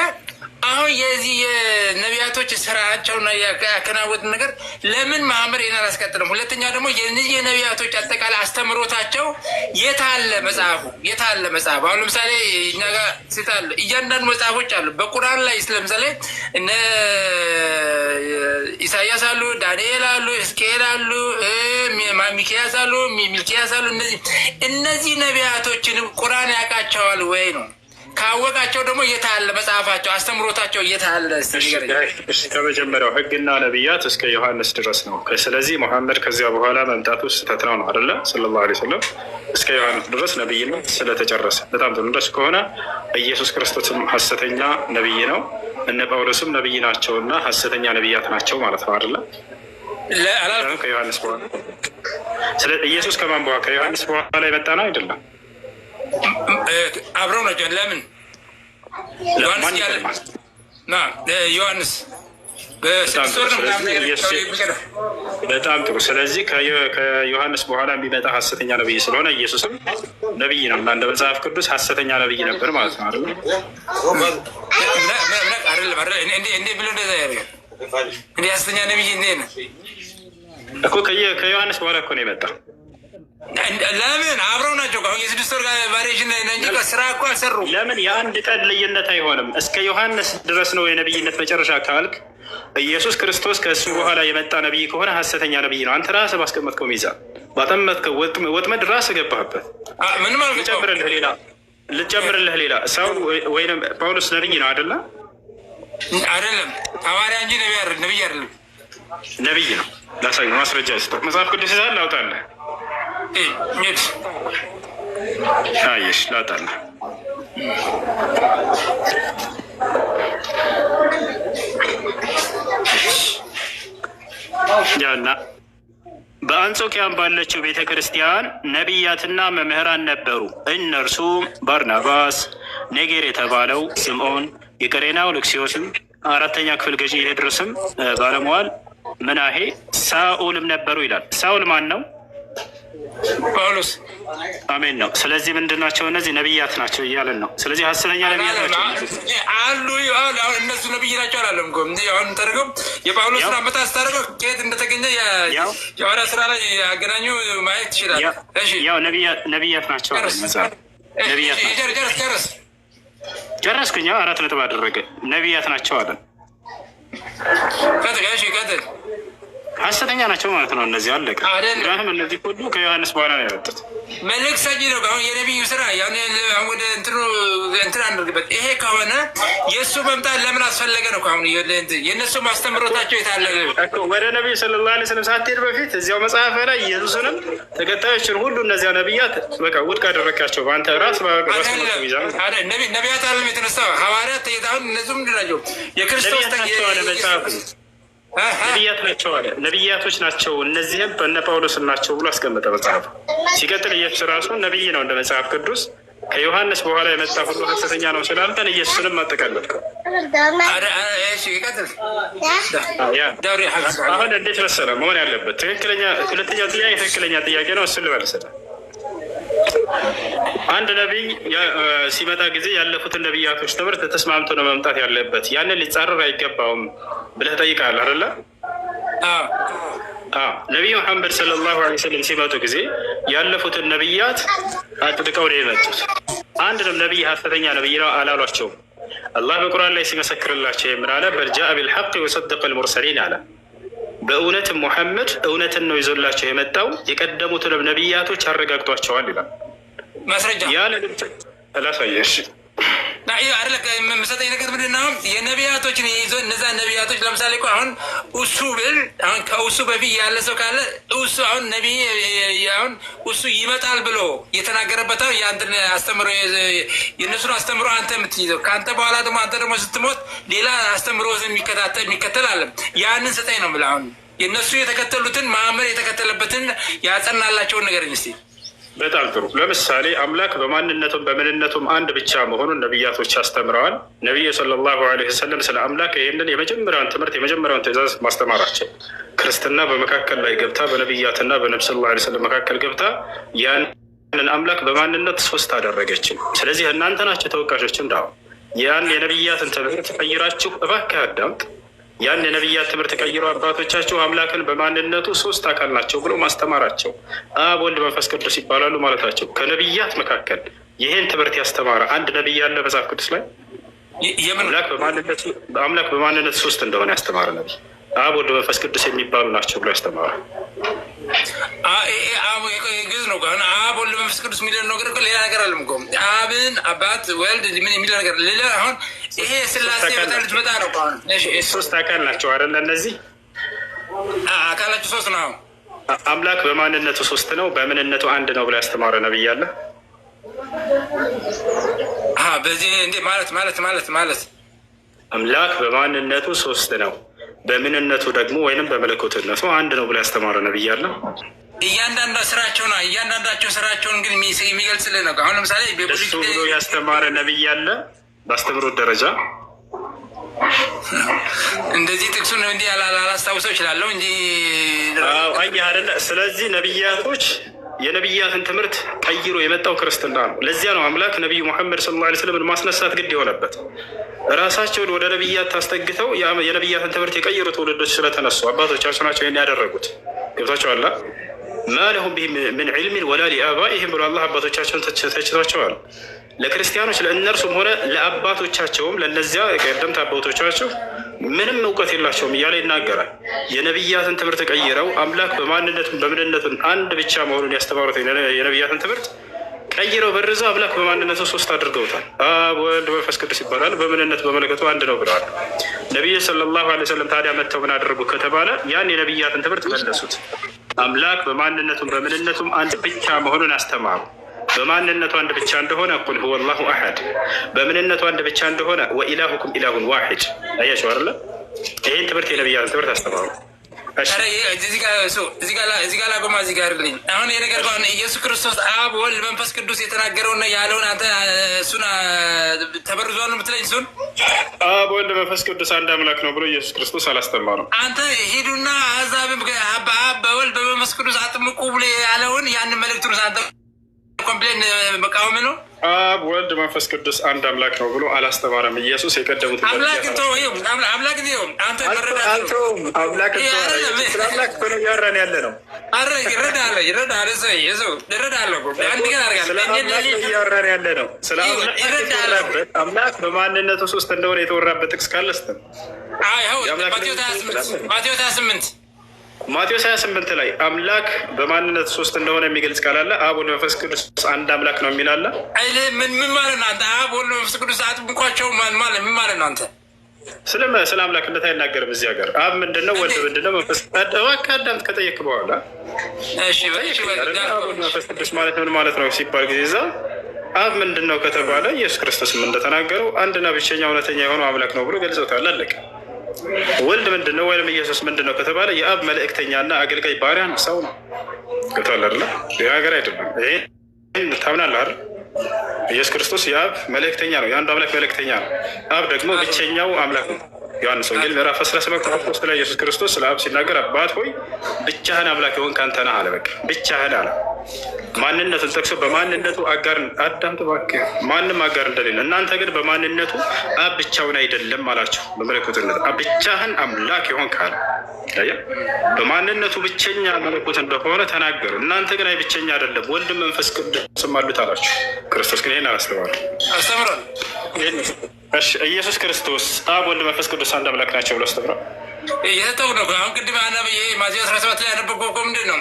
አሁን የዚህ የነቢያቶች ስራቸውና ያከናወኑት ነገር ለምን መሐመድ ይሄን አላስቀጥልም? ሁለተኛ ደግሞ የነዚህ የነቢያቶች አጠቃላይ አስተምሮታቸው የታለ መጽሐፉ? የታለ መጽሐፉ? አሁን ለምሳሌ እኛ ጋር ሲታለ እያንዳንዱ መጽሐፎች አሉ። በቁርአን ላይ ለምሳሌ እነ ኢሳያስ አሉ፣ ዳንኤል አሉ፣ ሕዝቅኤል አሉ፣ ሚኪያስ አሉ፣ ሚልኪያስ አሉ። እነዚህ ነቢያቶችን ቁርአን ያውቃቸዋል ወይ ነው? ካወቃቸው ደግሞ የታለ መጽሐፋቸው አስተምሮታቸው የታለ? ከመጀመሪያው ሕግና ነቢያት እስከ ዮሐንስ ድረስ ነው። ስለዚህ መሐመድ ከዚያ በኋላ መምጣቱ ስህተት ነው ነው አይደለ? ሰለላሁ ዐለይሂ ወሰለም እስከ ዮሐንስ ድረስ ነቢይነት ስለተጨረሰ በጣም ጥሩ። እንደሱ ከሆነ ኢየሱስ ክርስቶስም ሐሰተኛ ነቢይ ነው፣ እነ ጳውሎስም ነቢይ ናቸው እና ሐሰተኛ ነቢያት ናቸው ማለት ነው አይደለ? ከዮሐንስ በኋላ ኢየሱስ ከማን በኋላ? ከዮሐንስ በኋላ የመጣ ነው አይደለም? አብረው ናቸው። ለምን ዮሐንስ በጣም ጥሩ። ስለዚህ ከዮሐንስ በኋላ የሚመጣ ሐሰተኛ ነብይ ስለሆነ ኢየሱስም ነብይ ነው እና እንደ መጽሐፍ ቅዱስ ሐሰተኛ ነብይ ነበር ማለት ነው አይደል? እንደ ሐሰተኛ ነብይ እኮ ከዮሐንስ በኋላ እኮ ነው የመጣ። ለምን አብረው ናቸው? አሁን የስድስት ወር ቫሪዬሽን እንጂ ስራ እኮ አልሰሩም። ለምን የአንድ ቀን ልዩነት አይሆንም? እስከ ዮሐንስ ድረስ ነው የነብይነት መጨረሻ ካልክ ኢየሱስ ክርስቶስ ከእሱ በኋላ የመጣ ነብይ ከሆነ ሐሰተኛ ነብይ ነው። አንተ ራስህ ባስቀመጥከው ሚዛን ባጠመጥከው ወጥመድ ራስህ ገባህበት። ምን ማለት ልጨምርልህ ሌላ ሰው ወይም ጳውሎስ ነብይ ነው አይደለ? አይደለም ሐዋርያ እንጂ ነብይ አይደለም። ነብይ ነው። ላሳይ ማስረጃ ይስጥ። መጽሐፍ ቅዱስ ይዛል ላውጣለህ። አየሽ ላውጣለህ። ያና በአንጾኪያም ባለችው ቤተ ክርስቲያን ነቢያትና መምህራን ነበሩ። እነርሱም ባርናባስ፣ ኔጌር የተባለው ስምዖን፣ የቀሬናው ልክስዮስም፣ አራተኛ ክፍል ገዢ ቴዎድሮስም፣ ባለሟል ምናሄ፣ ሳኡልም ነበሩ ይላል። ሳኡል ማን ነው? ጳውሎስ አሜን ነው። ስለዚህ ምንድን ናቸው እነዚህ? ነቢያት ናቸው እያለን ነው። ስለዚህ ሐሰተኛ ነቢያት ናቸው አሉ። አሁን እነሱ ነቢይ ናቸው አላለም እኮ። አሁን ተደርገው የጳውሎስን አመጣጥ ስታደርገው ከየት እንደተገኘ የሐዋርያት ስራ ላይ ያገናኙ ማየት ትችላለህ። ያው ነቢያት ናቸው አለ መጽሐፍ። ነቢያት ጨረስኩኝ። 4 ነጥብ አደረገ። ነቢያት ናቸው አለ። ቀጥል። ሐሰተኛ ናቸው ማለት ነው እነዚህ። አለቀ። ምክንያቱም እነዚህ ሁሉ ከዮሐንስ በኋላ ነው የመጡት። መልእክት ሰጪ ነው። አሁን የነቢዩ ስራ አሁን ወደ እንትን አንድርግበት። ይሄ ከሆነ የእሱ መምጣት ለምን አስፈለገ ነው? አሁን የእነሱ ማስተምሮታቸው የታለ? ወደ ነቢዩ ሰለላሁ ዐለይሂ ወሰለም ሳትሄድ በፊት እዚያው መጽሐፍ ላይ ኢየሱስንም ተከታዮችን ሁሉ እነዚያ ነቢያት በቃ ውድቅ አደረካቸው በአንተ ራስ ነቢያት አለም የተነሳው ሐዋርያት አሁን እነሱ ምንድን ናቸው? የክርስቶስ መጽሐፍ ነቢያት ናቸው አለ። ነቢያቶች ናቸው እነዚህም በነ ጳውሎስ ናቸው ብሎ አስቀመጠ መጽሐፍ። ሲቀጥል ኢየሱስ ራሱ ነቢይ ነው እንደ መጽሐፍ ቅዱስ። ከዮሐንስ በኋላ የመጣ ሁሉ ሐሰተኛ ነው ስላልከን ኢየሱስንም አጠቃለልከው። አሁን እንዴት መሰለህ መሆን ያለበት? ትክክለኛ ሁለተኛው ጥያቄ ትክክለኛ ጥያቄ ነው። እሱን ልመልስልህ። አንድ ነቢይ ሲመጣ ጊዜ ያለፉትን ነቢያቶች ትምህርት ተስማምቶ ነው መምጣት ያለበት። ያንን ሊጻረር አይገባውም ብለህ ጠይቃለህ አይደለ? ነቢዩ መሐመድ ሰለላሁ ዐለይሂ ወሰለም ሲመጡ ጊዜ ያለፉትን ነቢያት አጥብቀው ነው የመጡት። አንድንም ነቢይ ሐሰተኛ ነቢይ ነው አላሏቸውም። አላህ በቁርአን ላይ ሲመሰክርላቸው የምን አለ? በል ጃአ ቢልሐቅ ወሰደቀ ልሙርሰሊን አለ። በእውነትም ሙሐመድ እውነትን ነው ይዞላቸው የመጣው የቀደሙትንም ነቢያቶች አረጋግጧቸዋል ይላል። ማስረጃ ያለ ላሳየሽ መሰጠኝ ነገር ምንድን ነው? የነቢያቶችን ይዞ እነዛ ነቢያቶች ለምሳሌ እኮ አሁን እሱ ብል አሁን ከእሱ በፊት ያለ ሰው ካለ እሱ አሁን ነቢይ አሁን እሱ ይመጣል ብሎ የተናገረበት የአንተን አስተምሮ የእነሱን አስተምሮ አንተ የምትይዘው ከአንተ በኋላ ደግሞ አንተ ደግሞ ስትሞት ሌላ አስተምሮ የሚከተል አለ። ያንን ስጠኝ ነው የምልህ። አሁን የእነሱ የተከተሉትን መሐመድ የተከተለበትን ያጸናላቸውን ነገር እስኪ። በጣም ጥሩ። ለምሳሌ አምላክ በማንነቱም በምንነቱም አንድ ብቻ መሆኑን ነቢያቶች አስተምረዋል። ነቢዩ ሰለላሁ ዐለይሂ ወሰለም ስለ አምላክ ይህንን የመጀመሪያውን ትምህርት የመጀመሪያውን ትእዛዝ ማስተማራቸው፣ ክርስትና በመካከል ላይ ገብታ በነቢያትና በነብዩ ሰለላሁ ዐለይሂ ወሰለም መካከል ገብታ ያንን አምላክ በማንነት 3 አደረገችን። ስለዚህ እናንተ ናቸው ተወቃሾች። እንዳው ያን የነቢያትን ትምህርት ቀይራችሁ እባክህ አዳምጥ። ያን የነቢያት ትምህርት ቀይረው አባቶቻቸው አምላክን በማንነቱ 3 አካል ናቸው ብሎ ማስተማራቸው፣ አብ ወልድ መንፈስ ቅዱስ ይባላሉ ማለታቸው። ከነቢያት መካከል ይህን ትምህርት ያስተማረ አንድ ነቢይ ያለ መጽሐፍ ቅዱስ ላይ? አምላክ በማንነት 3 እንደሆነ ያስተማረ ነቢይ አብ ወልድ መንፈስ ቅዱስ የሚባሉ ናቸው ብሎ ያስተማረ ግዝ ነው። አብ ወልድ መንፈስ ቅዱስ የሚለው ነገር ሌላ ነገር አለም እኮ። አብን አባት ወልድ ምን የሚለው ነገር ሌላ። አሁን ይሄ ስላሴ ልትመጣ ነው። 3 አካል ናቸው አይደለ? እነዚህ አካላቸው 3 ነው። አምላክ በማንነቱ 3 ነው፣ በምንነቱ 1 ነው ብሎ ያስተማረ ነቢይ አለ? በዚህ እንዴ ማለት አምላክ በማንነቱ 3 ነው፣ በምንነቱ ደግሞ ወይንም በመለኮትነቱ 1 ነው ብሎ ያስተማረ ነቢይ አለ? እያንዳንዳቸው ስራቸውን ግን የሚገልጽልህ ነው። አሁን ለምሳሌ እሱ ብሎ ያስተማረ ነቢይ አለ? በአስተምሮት ደረጃ እንደዚህ ጥቅሱን እንዲህ አላስታውሰው እችላለሁ እንጂ አየህ አይደለ? ስለዚህ ነቢያቶች የነቢያትን ትምህርት ቀይሮ የመጣው ክርስትና ነው። ለዚያ ነው አምላክ ነቢዩ ሙሐመድ ሰለላሁ ዐለይሂ ወሰለም ማስነሳት ግድ የሆነበት። ራሳቸውን ወደ ነቢያት ታስጠግተው የነቢያትን ትምህርት የቀየሩ ትውልዶች ስለተነሱ አባቶቻቸው ናቸው ይህን ያደረጉት። ገብታችኋል? ማ ለሁም ቢሂ ምን ዒልሚን ወላ ሊአባኢሂም ብሎ አላህ አባቶቻቸውን ተችቷቸዋል። ለክርስቲያኖች ለእነርሱም ሆነ ለአባቶቻቸውም ለእነዚያ የቀደምት አባቶቻቸው ምንም እውቀት የላቸውም እያለ ይናገራል። የነቢያትን ትምህርት ቀይረው አምላክ በማንነቱን በምንነቱን 1 ብቻ መሆኑን ያስተማሩት የነቢያትን ትምህርት ቀይረው በርዘው አምላክ በማንነቱ 3 አድርገውታል። አብ ወልድ መንፈስ ቅዱስ ይባላል። በምንነቱ በመለከቱ 1 ነው ብለዋል። ነቢዩ ሰለላሁ ዐለይሂ ወሰለም ታዲያ መጥተው ምን አደረጉ ከተባለ ያን የነቢያትን ትምህርት መለሱት። አምላክ በማንነቱም በምንነቱም 1 ብቻ መሆኑን አስተማሩ። በማንነቱ 1 ብቻ እንደሆነ ቁል ሁወ አላሁ አሐድ፣ በምንነቱ 1 ብቻ እንደሆነ ወኢላሁኩም ኢላሁን ዋሂድ። አያችሁ አይደለ? ይህን ትምህርት የነቢያትን ትምህርት አስተማሩ። እዚህ ጋር ላቆማ እዚህ ጋር ልኝ አሁን የነገር ኢየሱስ ክርስቶስ አብ ወልድ መንፈስ ቅዱስ የተናገረውና ያለውን አንተ እሱን ተበርዟል ነው የምትለኝ? እሱን አብ ወልድ መንፈስ ቅዱስ አንድ አምላክ ነው ብሎ ኢየሱስ ክርስቶስ አላስተማረም። አንተ ሂዱና አሕዛብም በአብ በወልድ በመንፈስ ቅዱስ አጥምቁ ብሎ ያለውን ያንን መልእክቱን አንተ ኮምፕሌን መቃወም ነው። አብ ወልድ መንፈስ ቅዱስ አንድ አምላክ ነው ብሎ አላስተማረም ኢየሱስ። የቀደሙት አምላክ ነው አንተ አምላክ እያወራን ያለ ነው። እያወራን ያለ ነው ስለ አምላክ በማንነቱ ሶስት እንደሆነ የተወራበት ጥቅስ ካለ ስትም ማቴዎስ 28 ላይ አምላክ በማንነት ሶስት እንደሆነ የሚገልጽ ቃል አለ። አብ ወልድ መንፈስ ቅዱስ አንድ አምላክ ነው የሚል አለ። ምን ማለት ነው? አንተ አብ ወልድ መንፈስ ቅዱስ አጥምቋቸው ምን ማለት ነው? አንተ ስለ አምላክነት አይናገርም እዚህ ሀገር። አብ ምንድነው? ወልድ ምንድነው? መንፈስ አዳምጥ ከጠየቅ በኋላ መንፈስ ቅዱስ ማለት ምን ማለት ነው ሲባል ጊዜ እዛ አብ ምንድነው ከተባለ ኢየሱስ ክርስቶስም እንደተናገረው አንድና ብቸኛ እውነተኛ የሆነው አምላክ ነው ብሎ ገልጸውታል። አለቀ። ወልድ ምንድነው ወይም ኢየሱስ ምንድነው ከተባለ የአብ መልእክተኛና አገልጋይ ባሪያ ነው፣ ሰው ነው። ገብቶሃል አይደል? የሀገር አይደለም። ይሄን ታምናለህ አይደል? ኢየሱስ ክርስቶስ የአብ መልእክተኛ ነው፣ የአንዱ አምላክ መልእክተኛ ነው። አብ ደግሞ ብቸኛው አምላክ ነው። ዮሐንስ ወንጌል ምዕራፍ 17 ላይ ኢየሱስ ክርስቶስ ስለ አብ ሲናገር አባት ሆይ ብቻህን አምላክ የሆንክ አንተ ነህ አለ። በቃ ብቻህን አለ። ማንነቱን ጠቅሶ በማንነቱ አጋር አዳምጥ እባክህ፣ ማንም አጋር እንደሌለ እናንተ ግን በማንነቱ አብ ብቻውን አይደለም አላቸው። በመለኮትነት አብ ብቻህን አምላክ የሆንክ አለ። በማንነቱ ብቸኛ መለኮት እንደሆነ ተናገሩ። እናንተ ግን አይ ብቸኛ አይደለም ወልድም መንፈስ ቅዱስም አሉት አላቸው። ክርስቶስ ግን ይህን አላስተማረም። አስተምሯል። ኢየሱስ ክርስቶስ አብ ወልድ መንፈስ ቅዱስ አንድ አምላክ ናቸው ብሎ አስተምሯል። የተጠው ነው። አሁን ቅድም ይሄ ማቴዎስ 17 ላይ ያነበብከው እኮ ምንድን ነው?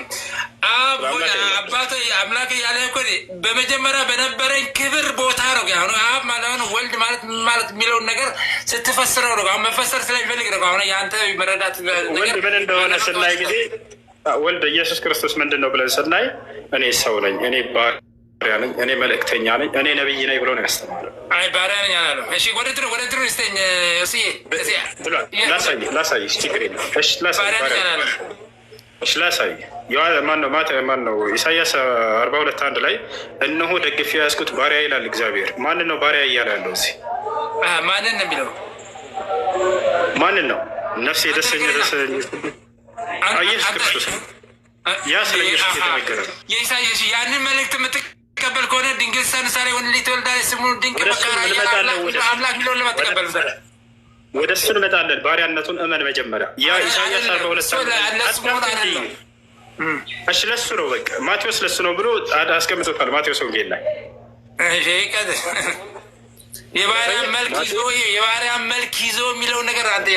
አባቶ አምላክ ያለ እኮ በመጀመሪያ በነበረኝ ክብር ቦታ ነው። አሁን አብ ማለት ወልድ ማለት የሚለውን ነገር ስትፈስረው ነው። አሁን መፈሰር ስለሚፈልግ ነው። አሁን የአንተ መረዳት ወልድ ምን እንደሆነ ስናይ ጊዜ ወልድ ኢየሱስ ክርስቶስ ምንድን ነው ብለን ስናይ እኔ ሰው ነኝ፣ እኔ ባሪያ ነኝ፣ እኔ መልእክተኛ ነኝ፣ እኔ ነብይ ነኝ ብሎ ነው ያስተማረው። አይ ባሪያ ነኝ አላለም። እሺ ወደ ድሮ ስተኝ ላሳይ ችግር የለም። እሺ ላሳይ ማነው ኢሳያስ 42:1 ላይ እነሆ ደግፌ ያዝኩት ባሪያ ይላል እግዚአብሔር። ማንን ነው ባሪያ እያለ ያለው እዚህ? ማንን ነው የሚለው? ማንን ነው? ነፍሴ ደሰኝ ኢየሱስ ክርስቶስ ነው። ያ ስለ ኢየሱስ የተነገረ ነው። የኢሳያስ ያንን መልእክት የምትቀበል ከሆነ ድንግል ጸንሳ ወንድ ልጅ ትወልዳለች፣ ስሙን ድንቅ መካር አምላክ የሚለውን ለማትቀበል ወደ እሱ እንመጣለን። ባሪያነቱን እመን መጀመሪያ። ያ ኢሳያስ 42 እሺ ለሱ ነው በቃ ማቴዎስ ለሱ ነው ብሎ አስቀምጦታል። ማቴዎስ ወንጌል ላይ የባሪያን መልክ ይዞ የሚለውን ነገር አንተ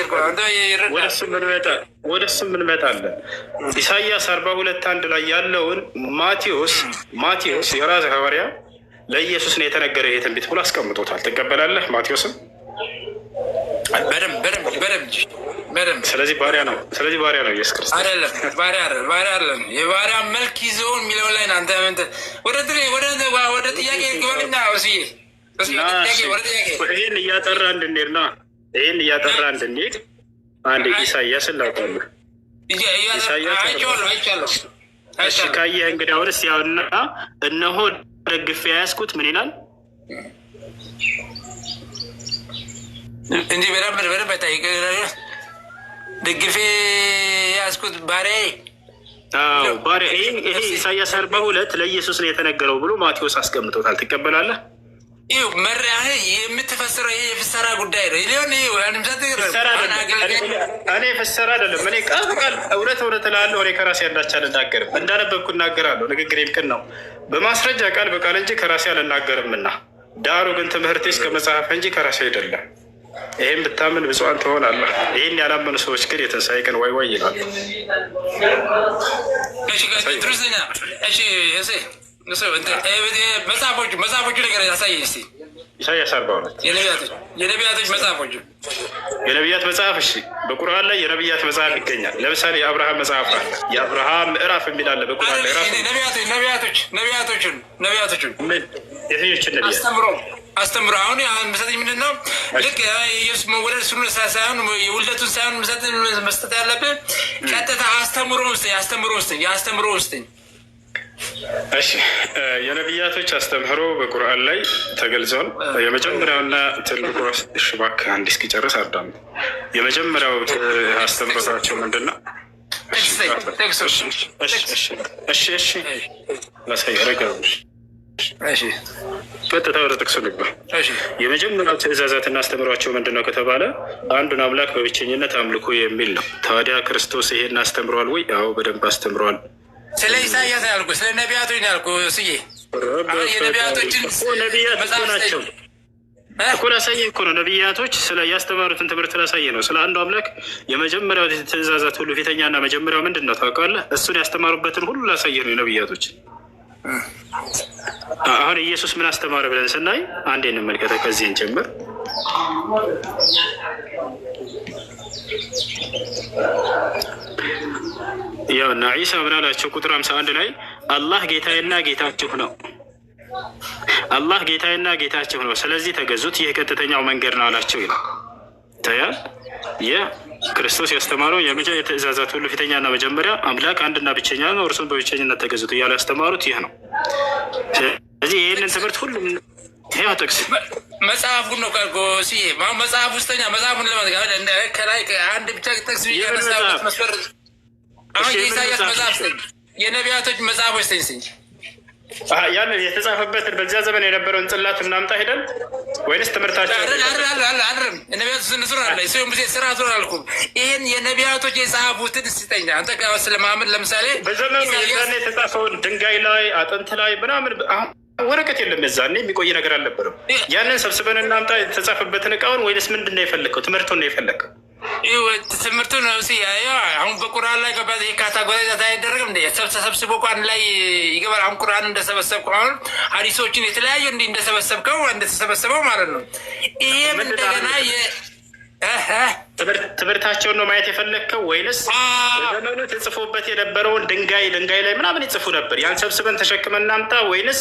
ወደ እሱ እንመጣለን። ኢሳያስ 42:1 ላይ ያለውን ማቴዎስ የራስ ሐዋርያ ለኢየሱስ ነው የተነገረ ይሄ ትንቢት ብሎ አስቀምጦታል። ትቀበላለህ? ማቴዎስም በደምብ ስለዚህ ባሪያ ነው ኢየሱስ ክርስቶስ አይደለም። ባሪያ አይደለም። የባሪያ መልክ ይዞ የሚለው ላይ አንተ ወደ ጥያቄ ግባልና ይህን እያጠራ እንድንሄድ አንድ ኢሳያስን ላውጣለሁ። እሺ ካየህ እንግዲህ አሁንስ ያውና እነሆ ደግፌ ያዝኩት ምን ይላል እንዲህ በደንብ አይታይቅ ደግፌ ያዝኩት ባሪያዬ። ባሪያ ይሄ ኢሳያስ 42 ለኢየሱስ ነው የተነገረው ብሎ ማቴዎስ አስቀምጦታል። ትቀበላለህ? ይኸው መሪያ የምትፈስረው ይሄ የፍሰራ ጉዳይ ነው። እኔ ፍሰራ አይደለም። እኔ ቃል በቃል እውነት እላለሁ። እኔ ከራሴ አንዳች አልናገርም። እንዳነበብኩ እናገራለሁ። ንግግሬም ቅን ነው። በማስረጃ ቃል በቃል እንጂ ከራሴ አልናገርምና ዳሩ ግን ትምህርቴ እስከ መጽሐፍ እንጂ ከራሴ አይደለም። ይህም ብታምን ብፁዓን ትሆናለህ። ይህን ያላመኑ ሰዎች ግን የትንሣኤ ቀን ዋይ ዋይ ይላሉ። መጽሐፎቹ ነገር ያሳየኝ እስኪ። ኢሳያስ 42 የነቢያቶች መጽሐፎቹ የነቢያት መጽሐፍ። እሺ በቁርአን ላይ የነቢያት መጽሐፍ ይገኛል። ለምሳሌ የአብርሃም መጽሐፍ አለ። የአብርሃም ምዕራፍ የሚል አለ በቁርአን ላይ ራሱ። ነቢያቶቹን ምን የትኞችን ነቢያት? አስተምሮ አሁን መሰጠኝ ምንድን ነው? ልክ ኢየሱስ መወለድ እሱን ሳይሆን የውልደቱን ሳይሆን መስጠት ያለብህ ቀጥታ አስተምሮ ውስጥ እሺ የነቢያቶች አስተምህሮ በቁርአን ላይ ተገልጿል። የመጀመሪያውና ትልቁ እባክህ አንድ እስኪጨርስ አዳም። የመጀመሪያው አስተምህሮታቸው ምንድን ነው? ቀጥታ ወደ ጥቅሱ ልግባ። የመጀመሪያው ትእዛዛትና አስተምሯቸው ምንድን ነው ከተባለ አንዱን አምላክ በብቸኝነት አምልኮ የሚል ነው። ታዲያ ክርስቶስ ይሄን አስተምሯል ወይ? አዎ በደንብ አስተምሯል። ስለ ኢሳያስ ያልኩ ስለ ነቢያቶች ያልኩ ስዬ የነቢያቶችን ነቢያት ናቸው እኮ ላሳየ እኮ ነው። ነቢያቶች ስለ ያስተማሩትን ትምህርት ላሳየ ነው። ስለ አንዱ አምላክ የመጀመሪያው ትእዛዛት ሁሉ ፊተኛና መጀመሪያው ምንድን ነው ታውቃለህ? እሱን ያስተማሩበትን ሁሉ ላሳየ ነው የነቢያቶች። አሁን ኢየሱስ ምን አስተማረ ብለን ስናይ አንዴ እንመልከተ። ከዚህ እንጀምር። ያውና ዒሳ ምን አላቸው? ቁጥር 51 ላይ አላህ ጌታዬና ጌታችሁ ነው። አላህ ጌታዬና ጌታችሁ ነው፣ ስለዚህ ተገዙት፣ ይህ ቀጥተኛው መንገድ ነው አላቸው ይላል። ታያል። የክርስቶስ ያስተማረው የትእዛዛት ሁሉ ፊተኛና መጀመሪያ አምላክ አንድና ብቸኛ ነው፣ እርሱን በብቸኝነት ተገዙት እያሉ ያስተማሩት ይህ ነው። ስለዚህ ይህንን ትምህርት ሁሉም ይኸው ጥቅስ መጽሐፉን ነው ቀርጎ ሲሄ መጽሐፍ ውስጠኛ መጽሐፉን ለማለት ከላይ አንድ ብቻ ጥቅስ ብያነሳበት መስፈር አሁን የኢሳያስ መጽሐፍ ስኝ የነቢያቶች መጽሐፎች ስኝ ያንን የተጻፈበትን በዚያ ዘመን የነበረውን ጽላት እናምጣ ሄደን ወይንስ ትምህርታቸው አድርም የነቢያቶች ስንስር አለ ሲሆን ጊዜ ስርዓቱ አልኩም። ይህን የነቢያቶች የጻፉትን ስጠኛ አንተ ስለማመን ለምሳሌ በዘመኑ የዛኔ የተጻፈውን ድንጋይ ላይ አጥንት ላይ ምናምን ወረቀት የለም። የዛኔ የሚቆይ ነገር አልነበረም። ያንን ሰብስበን እናምጣ የተጻፈበትን እቃውን ወይንስ ምንድን ነው የፈለግከው? ትምህርቱን ነው የፈለግከው? ትምህርቱ ነው አሁን በቁርአን ላይ ካታጎራይዝ አይደረግም እንደ ተሰብስቦ ቋን ላይ ይገባል። አሁን ቁርአን እንደሰበሰብከው አሁን ሀዲሶችን የተለያዩ እንዲህ እንደሰበሰብከው እንደተሰበሰበው ማለት ነው። ይሄም እንደገና ትምህርታቸውን ነው ማየት የፈለግከው ወይንስ በዘመኑ ተጽፎበት የነበረውን ድንጋይ ላይ ምናምን ይጽፉ ነበር? ያን ሰብስበን ተሸክመን እናምጣ ወይንስ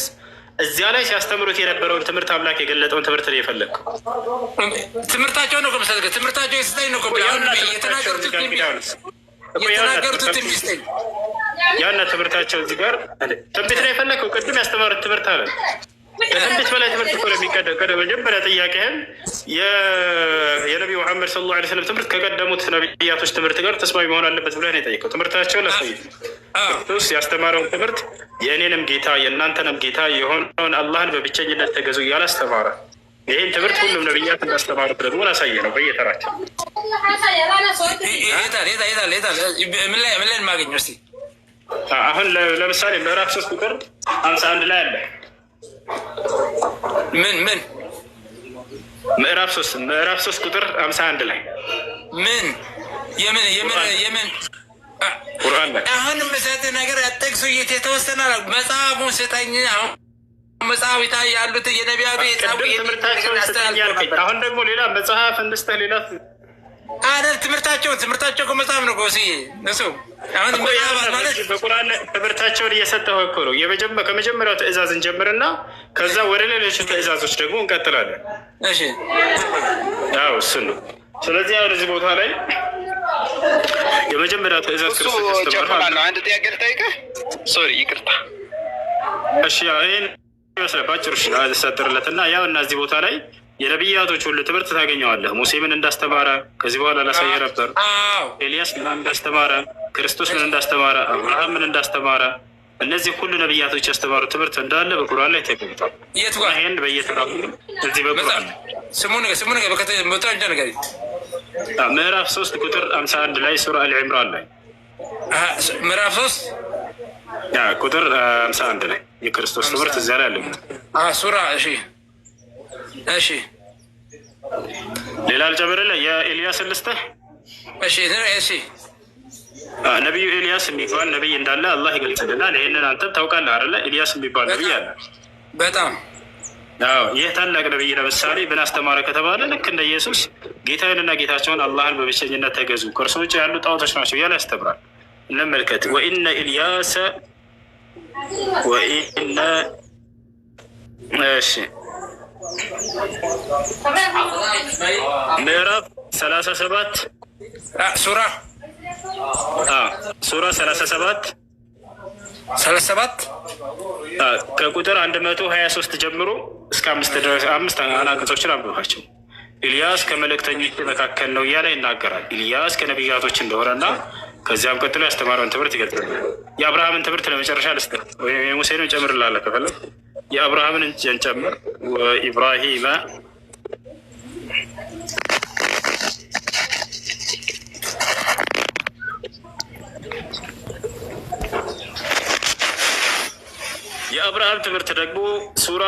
እዚያ ላይ ሲያስተምሩት የነበረውን ትምህርት አምላክ የገለጠውን ትምህርት ነው የፈለግከው? ትምህርታቸው ነው ከመሰለህ ትምህርታቸው የስጠኝ ነው የተናገሩት ትንቢስጠኝ ያና ትምህርታቸው እዚህ ጋር ትንቢት ነው የፈለግከው? ቅድም ያስተማሩት ትምህርት አለ። ከትንቢት በላይ ትምህርት እኮ ነው የሚቀደም። መጀመሪያ ጥያቄህን የነቢዩ መሐመድ ሰለላሁ ዐለይሂ ወሰለም ትምህርት ከቀደሙት ነቢያቶች ትምህርት ጋር ተስማሚ መሆን አለበት ብለህ ነው የጠየቀው። ትምህርታቸውን ላሳይ። ክርስቶስ ያስተማረውን ትምህርት የእኔንም ጌታ የእናንተንም ጌታ የሆነውን አላህን በብቸኝነት ተገዙ እያለ አስተማረ። ይህን ትምህርት ሁሉም ነቢያት እንዳስተማሩት ደግሞ ላሳየ ነው በየተራቸው። ምን ላይ ማገኘው እስኪ አሁን ለምሳሌ ምዕራፍ 3 ቁጥር 51 ላይ አለ። ምን ምዕራፍ 3 ቁጥር 51 ላይ ምን የምን ቁርአን ላይ አሁን የምሰጥህ ነገር ጠቅሱ የተወሰነ መጽሐፉን ስጠኝ። አሁን መጽሐፍ ያሉት የነቢያቱ የጻፉ ትምህርታቸውን ስጠኝ ያልከኝ፣ አሁን ደግሞ ሌላ መጽሐፍ እንድስተህ ሌላ አይደል? ትምህርታቸው ከመጽሐፍ ነው ኮሲ እሱ አሁን ማለት በቁርአን ትምህርታቸውን እየሰጠው እኮ ነው። ከመጀመሪያው ትእዛዝ እንጀምርና ከዛ ወደ ሌሎች ትእዛዞች ደግሞ እንቀጥላለን። እሺ ያው እሱ ነው። ስለዚህ አሁን እዚህ ቦታ ላይ የመጀመሪያው ትእዛዝ ክርስቶስ ያስተምራል። አንድ ጥያቄ ልጠይቅህ። ሶሪ ይቅርታ። እሺ ይሄን ይመስላል ባጭሩ ሰጥርለትና ያው እና እዚህ ቦታ ላይ የነቢያቶች ሁሉ ትምህርት ታገኘዋለህ። ሙሴ ምን እንዳስተማረ ከዚህ በኋላ ላሳየህ ነበር። ኤልያስ ምን እንዳስተማረ፣ ክርስቶስ ምን እንዳስተማረ፣ አብርሃም ምን እንዳስተማረ፣ እነዚህ ሁሉ ነቢያቶች ያስተማሩ ትምህርት እንዳለ በቁርአን ላይ ተቀምጧል። ይህን በየተራፉ እዚህ በቁርአን ምዕራፍ 3 ቁጥር 51 ላይ ሱራ አልዕምራን ላይ ምዕራፍ 3 ቁጥር 51 ላይ የክርስቶስ ትምህርት እዚያ ላይ አለ ሱራ። እሺ ሌላ አልጨምርልህ። የኤልያስን ልስጥህ። እሺ ነቢዩ ኤልያስ የሚባል ነቢይ እንዳለ አላህ ይገልጽልናል። ይህንን አንተም ታውቃለህ አይደለ? ኤልያስ የሚባል ነቢይ አለ። በጣም ይህ ታላቅ ነቢይ ለምሳሌ ምን አስተማረ ከተባለ ልክ እንደ ኢየሱስ ጌታዬንና ጌታቸውን አላህን በብቸኝነት ተገዙ፣ ከእርሱ ውጭ ያሉ ጣዖቶች ናቸው እያለ ያስተምራል። እንመልከት። ወኢነ ኤልያስ ምዕራፍ 37 ሱራ 37 ከቁጥር 123 ጀምሮ እስከ 5 ድረስ 5 አናቅጾችን አንብባቸው። ኢልያስ ከመልእክተኞች መካከል ነው እያለ ይናገራል። ኢልያስ ከነቢያቶች እንደሆነና ከዚያም ቀጥሎ ያስተማረውን ትምህርት ይገልጻል። የአብርሃምን ትምህርት ለመጨረሻ ልስጥህ ወይም የሙሴንም ጨምርልሃለሁ ከፈለግ። የአብርሃምን እንጨምር ወኢብራሂመ የአብርሃም ትምህርት ደግሞ ሱራ